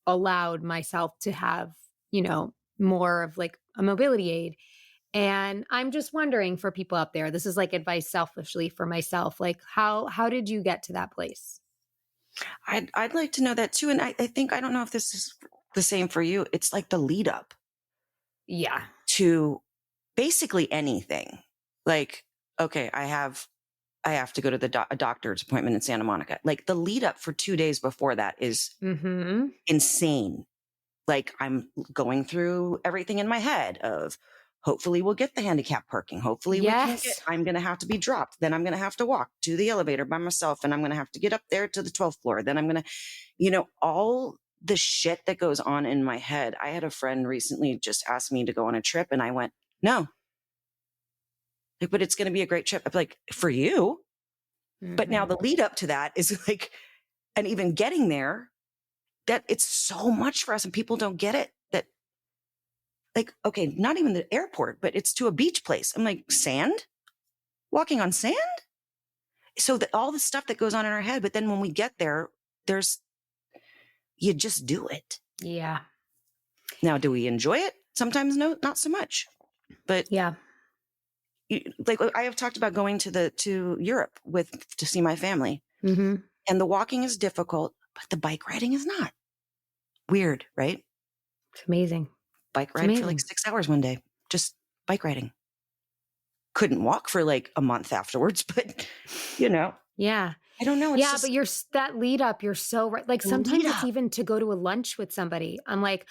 allowed myself to have, you know, more of like a mobility aid. And I'm just wondering for people out there, this is like advice selfishly for myself. Like how did you get to that place? I'd like to know that too. And I think, I don't know if this is the same for you. It's like the lead up. Yeah. To basically anything. Like, okay, I have to go to the a doctor's appointment in Santa Monica. Like the lead up for 2 days before that is insane. Like I'm going through everything in my head of hopefully we'll get the handicap parking. Hopefully I'm going to have to be dropped. Then I'm going to have to walk to the elevator by myself and I'm going to have to get up there to the 12th floor. Then I'm going to, you know, all the shit that goes on in my head. I had a friend recently just asked me to go on a trip and I went, no. Like, but it's going to be a great trip. I'm like, for you. But now the lead up to that is like, and even getting there, that it's so much for us and people don't get it. That like, okay, not even the airport, but it's to a beach place. I'm like, sand? Walking on sand? So that all the stuff that goes on in our head. But then when we get there, you just do it. Yeah. Now, do we enjoy it? Sometimes no, not so much. But yeah, like I have talked about going to Europe to see my family, and the walking is difficult, but the bike riding is not. Weird, right? It's amazing. Bike ride for like 6 hours one day, just bike riding. Couldn't walk for like a month afterwards, but you know. Yeah. I don't know. It's but that lead up, you're so right. Like sometimes it's even to go to a lunch with somebody. I'm like,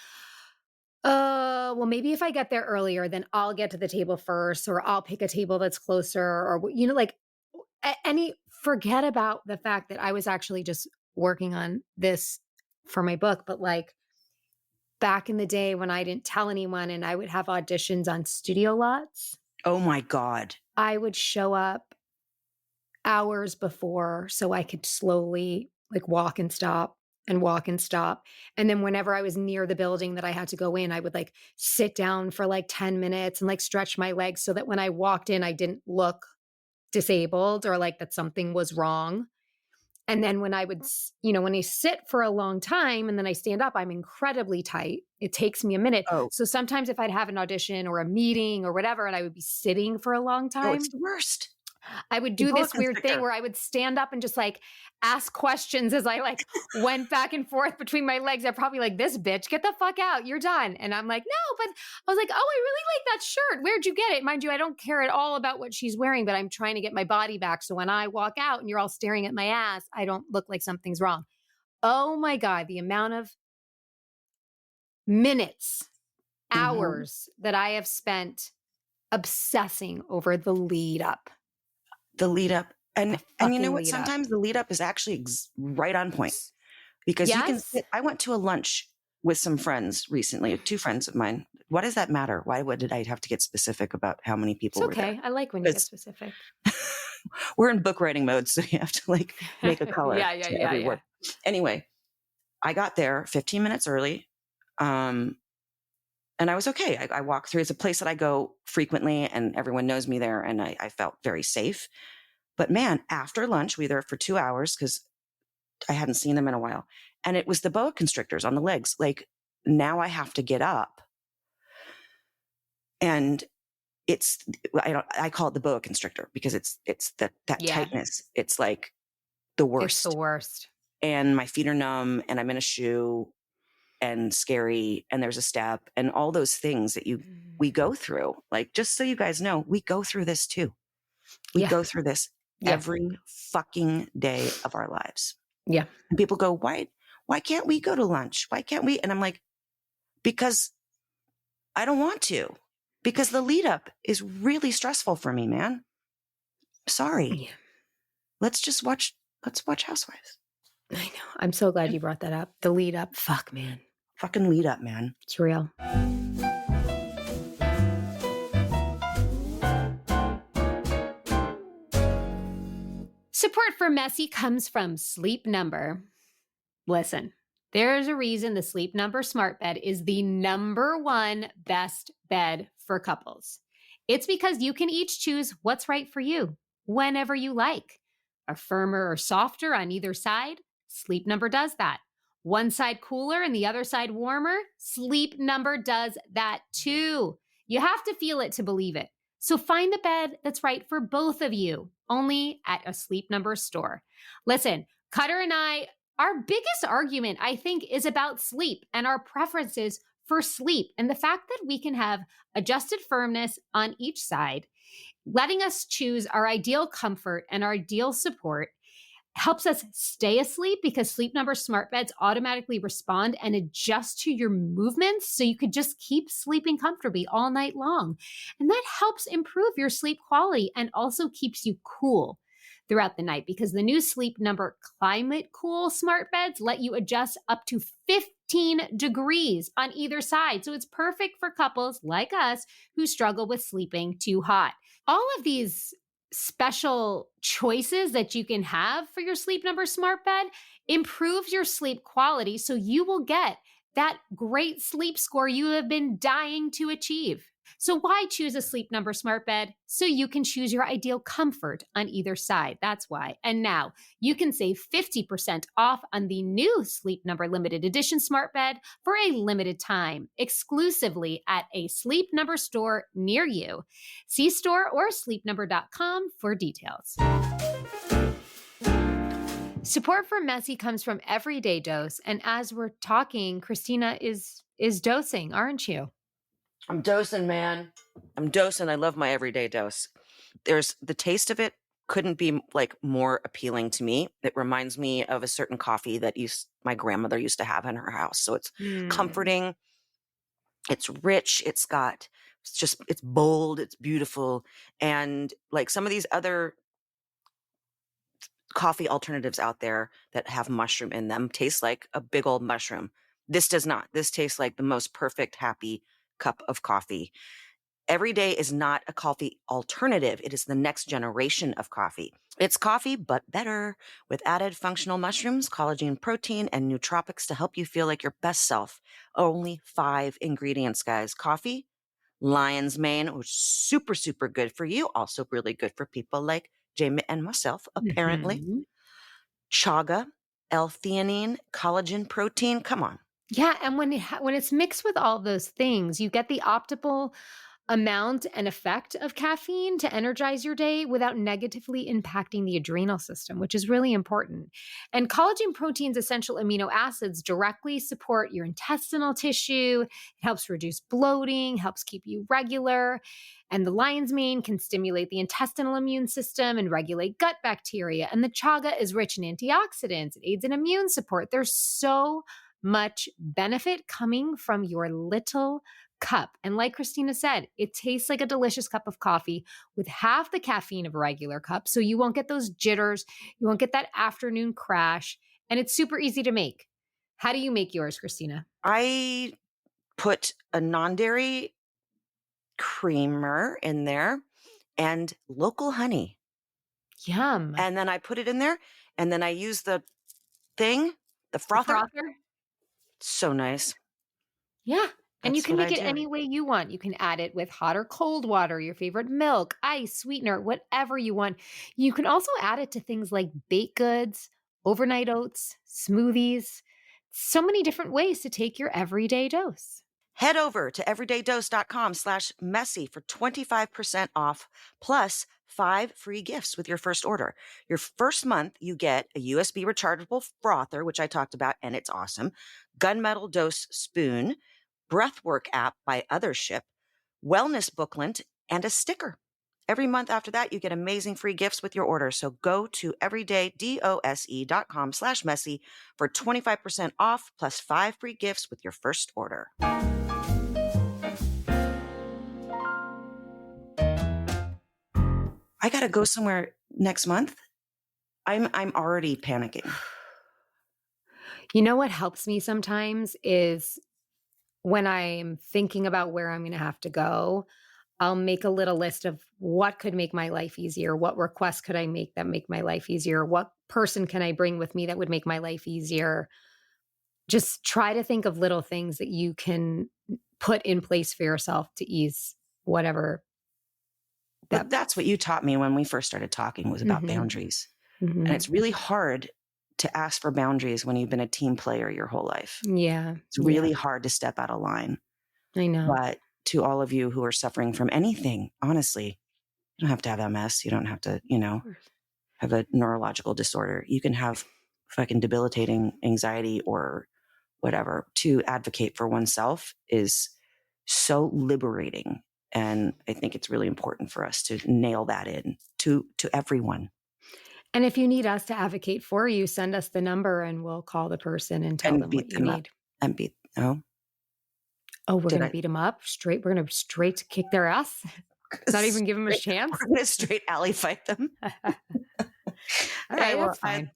Well, maybe if I get there earlier, then I'll get to the table first, or I'll pick a table that's closer, or, like forget about the fact that I was actually just working on this for my book. But like back in the day when I didn't tell anyone and I would have auditions on studio lots, Oh my God. I would show up hours before so I could slowly like walk and stop and walk and stop. And then whenever I was near the building that I had to go in, I would like sit down for like 10 minutes and like stretch my legs so that when I walked in, I didn't look disabled or like that something was wrong. And then when I would, when I sit for a long time and then I stand up, I'm incredibly tight. It takes me a minute. Oh, So sometimes if I'd have an audition or a meeting or whatever, and I would be sitting for a long oh, it's time, the worst. I would The do boa this weird thing constrictor. where I would stand up and just like ask questions as I like went back and forth between my legs. They're probably like, this bitch, get the fuck out. You're done. And I'm like, no, but I was like, oh, I really like that shirt. Where'd you get it? Mind you, I don't care at all about what she's wearing, but I'm trying to get my body back. So when I walk out and you're all staring at my ass, I don't look like something's wrong. Oh my God, the amount of minutes, Mhm. hours that I have spent obsessing over the lead up. The lead up. The And you know fucking what? lead up. Sometimes the lead up is actually right on point because you can Yes. sit. I went to a lunch with some friends recently, two friends of mine. What does that matter? Did I have to get specific about how many It's people were there? okay. I like when you get Because specific. we're in book writing mode, so you have to like make a color Yeah, to every yeah. word. Anyway, I got there 15 minutes early. And I was okay. I walked through. It's a place that I go frequently and everyone knows me there. And I felt very safe. But man, after lunch, we were there for 2 hours because I hadn't seen them in a while. And it was the boa constrictors on the legs. Like now I have to get up and I call it the boa constrictor because it's that Yeah, tightness. It's like the it's the worst. worst. And my feet are numb and I'm in a shoe and scary and there's a step and all those things that Mm. we go through. Like, just so you guys know, we go through this too. We Yeah, go through this yeah, every fucking day of our lives. yeah. And people go, why can't we go to lunch? Why can't we? And I'm like, because I don't want to, because the lead up is really stressful for me, man. Sorry. Yeah. Let's watch Housewives. I know. I'm so glad you brought that up. The lead up. Fuck, man. Fucking lead up, man. It's real. Support for Messy comes from Sleep Number. Listen, there's a reason the Sleep Number Smart Bed is the #1 best bed for couples. It's because you can each choose what's right for you whenever you like. A firmer or softer on either side? Sleep Number does that. One side cooler and the other side warmer? Sleep Number does that too. You have to feel it to believe it. So find the bed that's right for both of you, only at a Sleep Number store. Listen, Cutter and I, our biggest argument, I think, is about sleep and our preferences for sleep and the fact that we can have adjusted firmness on each side, letting us choose our ideal comfort and our ideal support helps us stay asleep because Sleep Number smart beds automatically respond and adjust to your movements so you could just keep sleeping comfortably all night long. And that helps improve your sleep quality and also keeps you cool throughout the night because the new Sleep Number Climate Cool smart beds let you adjust up to 15 degrees on either side. So it's perfect for couples like us who struggle with sleeping too hot. All of these special choices that you can have for your Sleep Number smart bed improves your sleep quality so you will get that great sleep score you have been dying to achieve. So why choose a Sleep Number smart bed? So you can choose your ideal comfort on either side. That's why. And now you can save 50% off on the new Sleep Number limited edition smart bed for a limited time, exclusively at a Sleep Number store near you. See store or sleepnumber.com for details. Support for Messy comes from Everyday Dose. And as we're talking, Christina is dosing, aren't you? I'm dosing, man. I'm dosing. I love my everyday dose. There's the taste of it couldn't be like more appealing to me. It reminds me of a certain coffee that my grandmother used to have in her house. So it's comforting. It's rich. It's bold. It's beautiful. And like some of these other coffee alternatives out there that have mushroom in them taste like a big old mushroom. This does not. This tastes like the most perfect, happy cup of coffee. Every day is not a coffee alternative. It is the next generation of coffee. It's coffee, but better, with added functional mushrooms, collagen, protein, and nootropics to help you feel like your best self. Only 5 ingredients, guys. Coffee, lion's mane, which is super, super good for you. Also really good for people like Jamie and myself, apparently. Mhm. Chaga, L-theanine, collagen, protein. Come on. Yeah, and when it's mixed with all those things, you get the optimal amount and effect of caffeine to energize your day without negatively impacting the adrenal system, which is really important. And collagen protein's essential amino acids directly support your intestinal tissue. It helps reduce bloating, helps keep you regular. And the lion's mane can stimulate the intestinal immune system and regulate gut bacteria. And the chaga is rich in antioxidants. It aids in immune support. There's so much benefit coming from your little cup. And like Christina said, it tastes like a delicious cup of coffee with half the caffeine of a regular cup. So you won't get those jitters. You won't get that afternoon crash. And it's super easy to make. How do you make yours, Christina? I put a non-dairy creamer in there and local honey. Yum. And then I put it in there and then I use the thing, the The frother. frother? So nice. Yeah. And you That's can what make I it do. any way you want. You can add it with hot or cold water, your favorite milk, ice, sweetener, whatever you want. You can also add it to things like baked goods, overnight oats, smoothies. So many different ways to take your everyday dose. Head over to everydaydose.com/messy for 25% off plus 5 free gifts with your first order. Your first month, you get a USB rechargeable frother, which I talked about, and it's awesome. Gunmetal Dose spoon, Breathwork app by Othership, wellness booklet, and a sticker. Every month after that, you get amazing free gifts with your order. So go to everydaydose.com/messy for 25% off plus 5 free gifts with your first order. I got to go somewhere next month. I'm already panicking. You know what helps me sometimes is when I'm thinking about where I'm going to have to go, I'll make a little list of what could make my life easier. What requests could I make that make my life easier? What person can I bring with me that would make my life easier? Just try to think of little things that you can put in place for yourself to ease whatever. But that's what you taught me when we first started talking, was about boundaries. And it's really hard to ask for boundaries when you've been a team player your whole life. Yeah. It's really hard to step out of line. I know. But to all of you who are suffering from anything, honestly, you don't have to have MS. You don't have to, have a neurological disorder. You can have fucking debilitating anxiety or whatever. To advocate for oneself is so liberating. And I think it's really important for us to nail that in to everyone. And if you need us to advocate for you, send us the number and we'll call the person and tell them what you need. And beat them. Oh, we're going to beat them up straight. We're going to straight kick their ass. Not even give them a chance. We're going to straight alley fight them. All right, that's fine.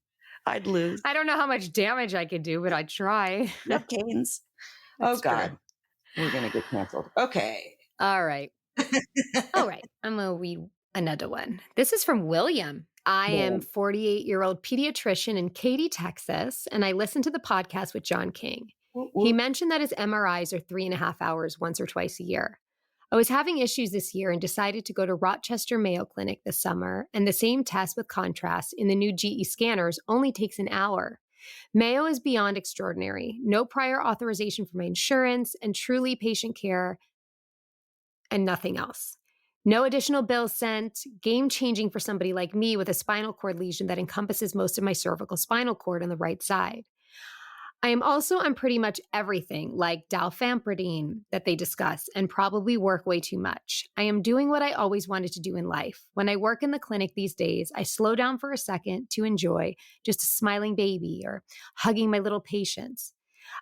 I'd lose. I don't know how much damage I could do, but I'd try. You have canes. Oh, God. We're going to get canceled. Okay. All right. All right. I'm going to read another one. This is from William. I am 48-year-old pediatrician in Katy, Texas, and I listen to the podcast with John King. He mentioned that his MRIs are 3.5 hours once or twice a year. I was having issues this year and decided to go to Rochester Mayo Clinic this summer, and the same test with contrast in the new GE scanners only takes an hour. Mayo is beyond extraordinary. No prior authorization for my insurance, and truly patient care and nothing else. No additional bills sent, game-changing for somebody like me with a spinal cord lesion that encompasses most of my cervical spinal cord on the right side. I am also on pretty much everything like dalfampridine that they discuss and probably work way too much. I am doing what I always wanted to do in life. When I work in the clinic these days, I slow down for a second to enjoy just a smiling baby or hugging my little patients.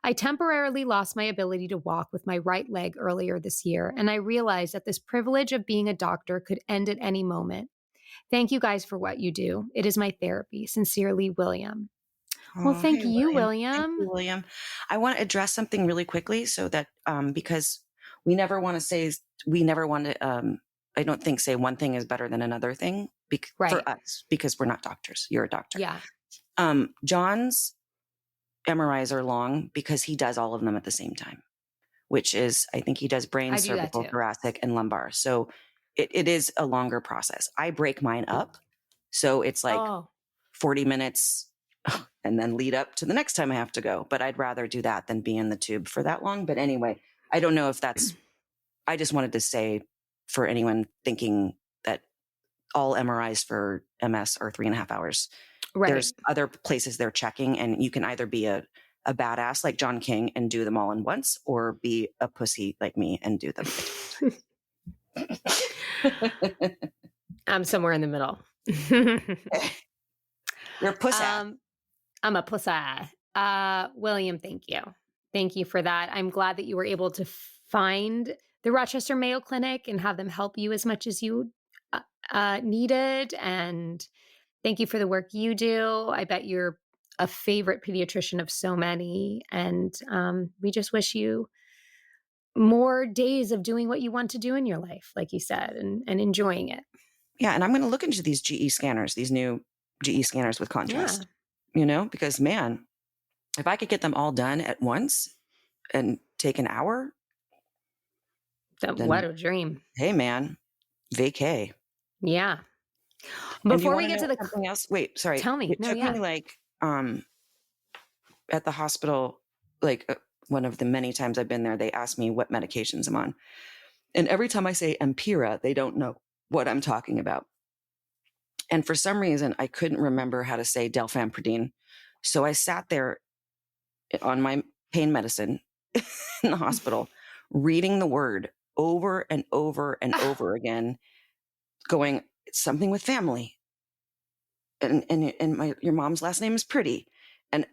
I temporarily lost my ability to walk with my right leg earlier this year, and I realized that this privilege of being a doctor could end at any moment. Thank you guys for what you do. It is my therapy. Sincerely, William. Well, Oh, thank hey, you, William. Thank you, William. William. I want to address something really quickly so that, because we never want to say, we never want to, I don't think say one thing is better than another thing Right. for us, because we're not doctors. You're a doctor. Yeah. John's MRIs are long because he does all of them at the same time, which is, I think he does brain, I do that cervical, too. thoracic, and lumbar. So it is a longer process. I break mine up. So it's like 40 minutes and then lead up to the next time I have to go. But I'd rather do that than be in the tube for that long. But anyway, I don't know if that's, I just wanted to say for anyone thinking that all MRIs for MS are 3.5 hours. Right. There's other places they're checking, and you can either be a badass like John King and do them all in once, or be a pussy like me and do them. I'm somewhere in the middle. You're a pussy. I'm a pussy. William, thank you. Thank you for that. I'm glad that you were able to find the Rochester Mayo Clinic and have them help you as much as you needed. And thank you for the work you do. I bet you're a favorite pediatrician of so many. And we just wish you more days of doing what you want to do in your life, like you said, and enjoying it. Yeah. And I'm going to look into these GE scanners, these new GE scanners with contrast, because man, if I could get them all done at once and take an hour. What a dream. Hey man, vacay. Yeah. Before we get to something else, wait, sorry. Tell me. It took me like, at the hospital, like one of the many times I've been there, they ask me what medications I'm on. And every time I say Empira, they don't know what I'm talking about. And for some reason, I couldn't remember how to say Delfampridine. So I sat there on my pain medicine in the hospital, reading the word over and over and over again, going, it's something with family. And your mom's last name is Pretty. And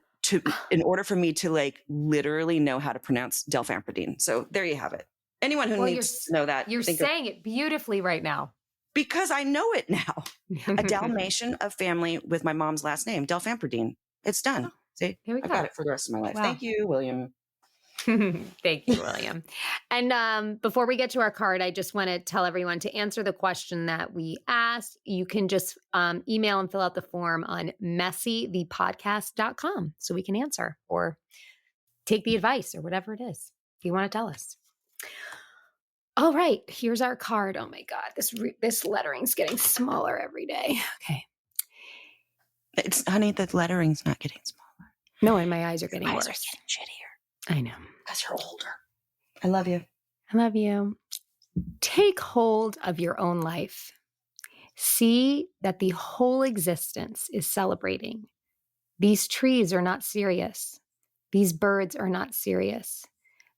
in order for me to like literally know how to pronounce Delfampridine. So there you have it. Anyone who needs to know that. You're saying it beautifully right now. Because I know it now. A Dalmatian of family with my mom's last name, Delfampridine. It's done. Oh, see, I've got it for the rest of my life. Wow. Thank you, William. Thank you, William. And before we get to our card, I just want to tell everyone to answer the question that we asked. You can just email and fill out the form on messythepodcast.com so we can answer or take the advice or whatever it is you want to tell us. All right, here's our card. Oh my God, this lettering's getting smaller every day. Okay. Honey, the lettering's not getting smaller. No, and my eyes are getting worse. Are getting shittier. I know. Because you're older. I love you. I love you. Take hold of your own life. See that the whole existence is celebrating. These trees are not serious. These birds are not serious.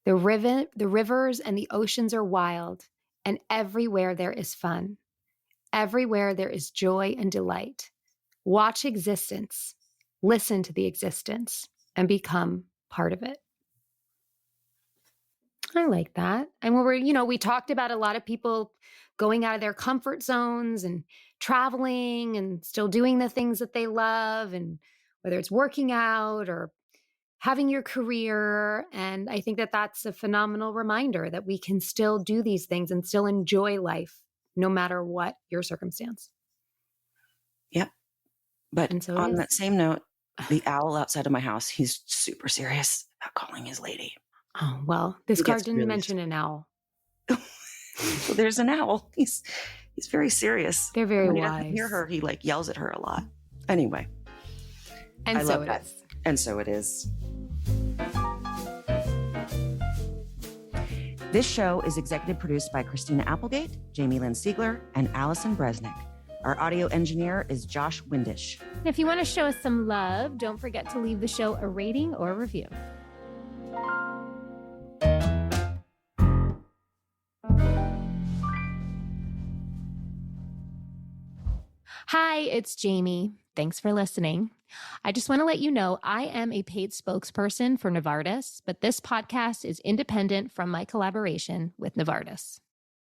The rivers and the oceans are wild, and everywhere there is fun. Everywhere there is joy and delight. Watch existence, listen to the existence, and become part of it. I like that. And we talked about a lot of people going out of their comfort zones and traveling and still doing the things that they love, and whether it's working out or having your career. And I think that that's a phenomenal reminder that we can still do these things and still enjoy life no matter what your circumstance. Yep. But on that same note, the owl outside of my house, he's super serious about calling his lady. Oh, well, this card didn't mention an owl. Well, there's an owl. He's very serious. They're very when wise. He doesn't hear her, he like yells at her a lot. Anyway. And I so it is. And so it is. This show is executive produced by Christina Applegate, Jamie-Lynn Sigler, and Allison Bresnick. Our audio engineer is Josh Windisch. And if you want to show us some love, don't forget to leave the show a rating or a review. Hi, it's Jamie. Thanks for listening. I just want to let you know I am a paid spokesperson for Novartis, but this podcast is independent from my collaboration with Novartis.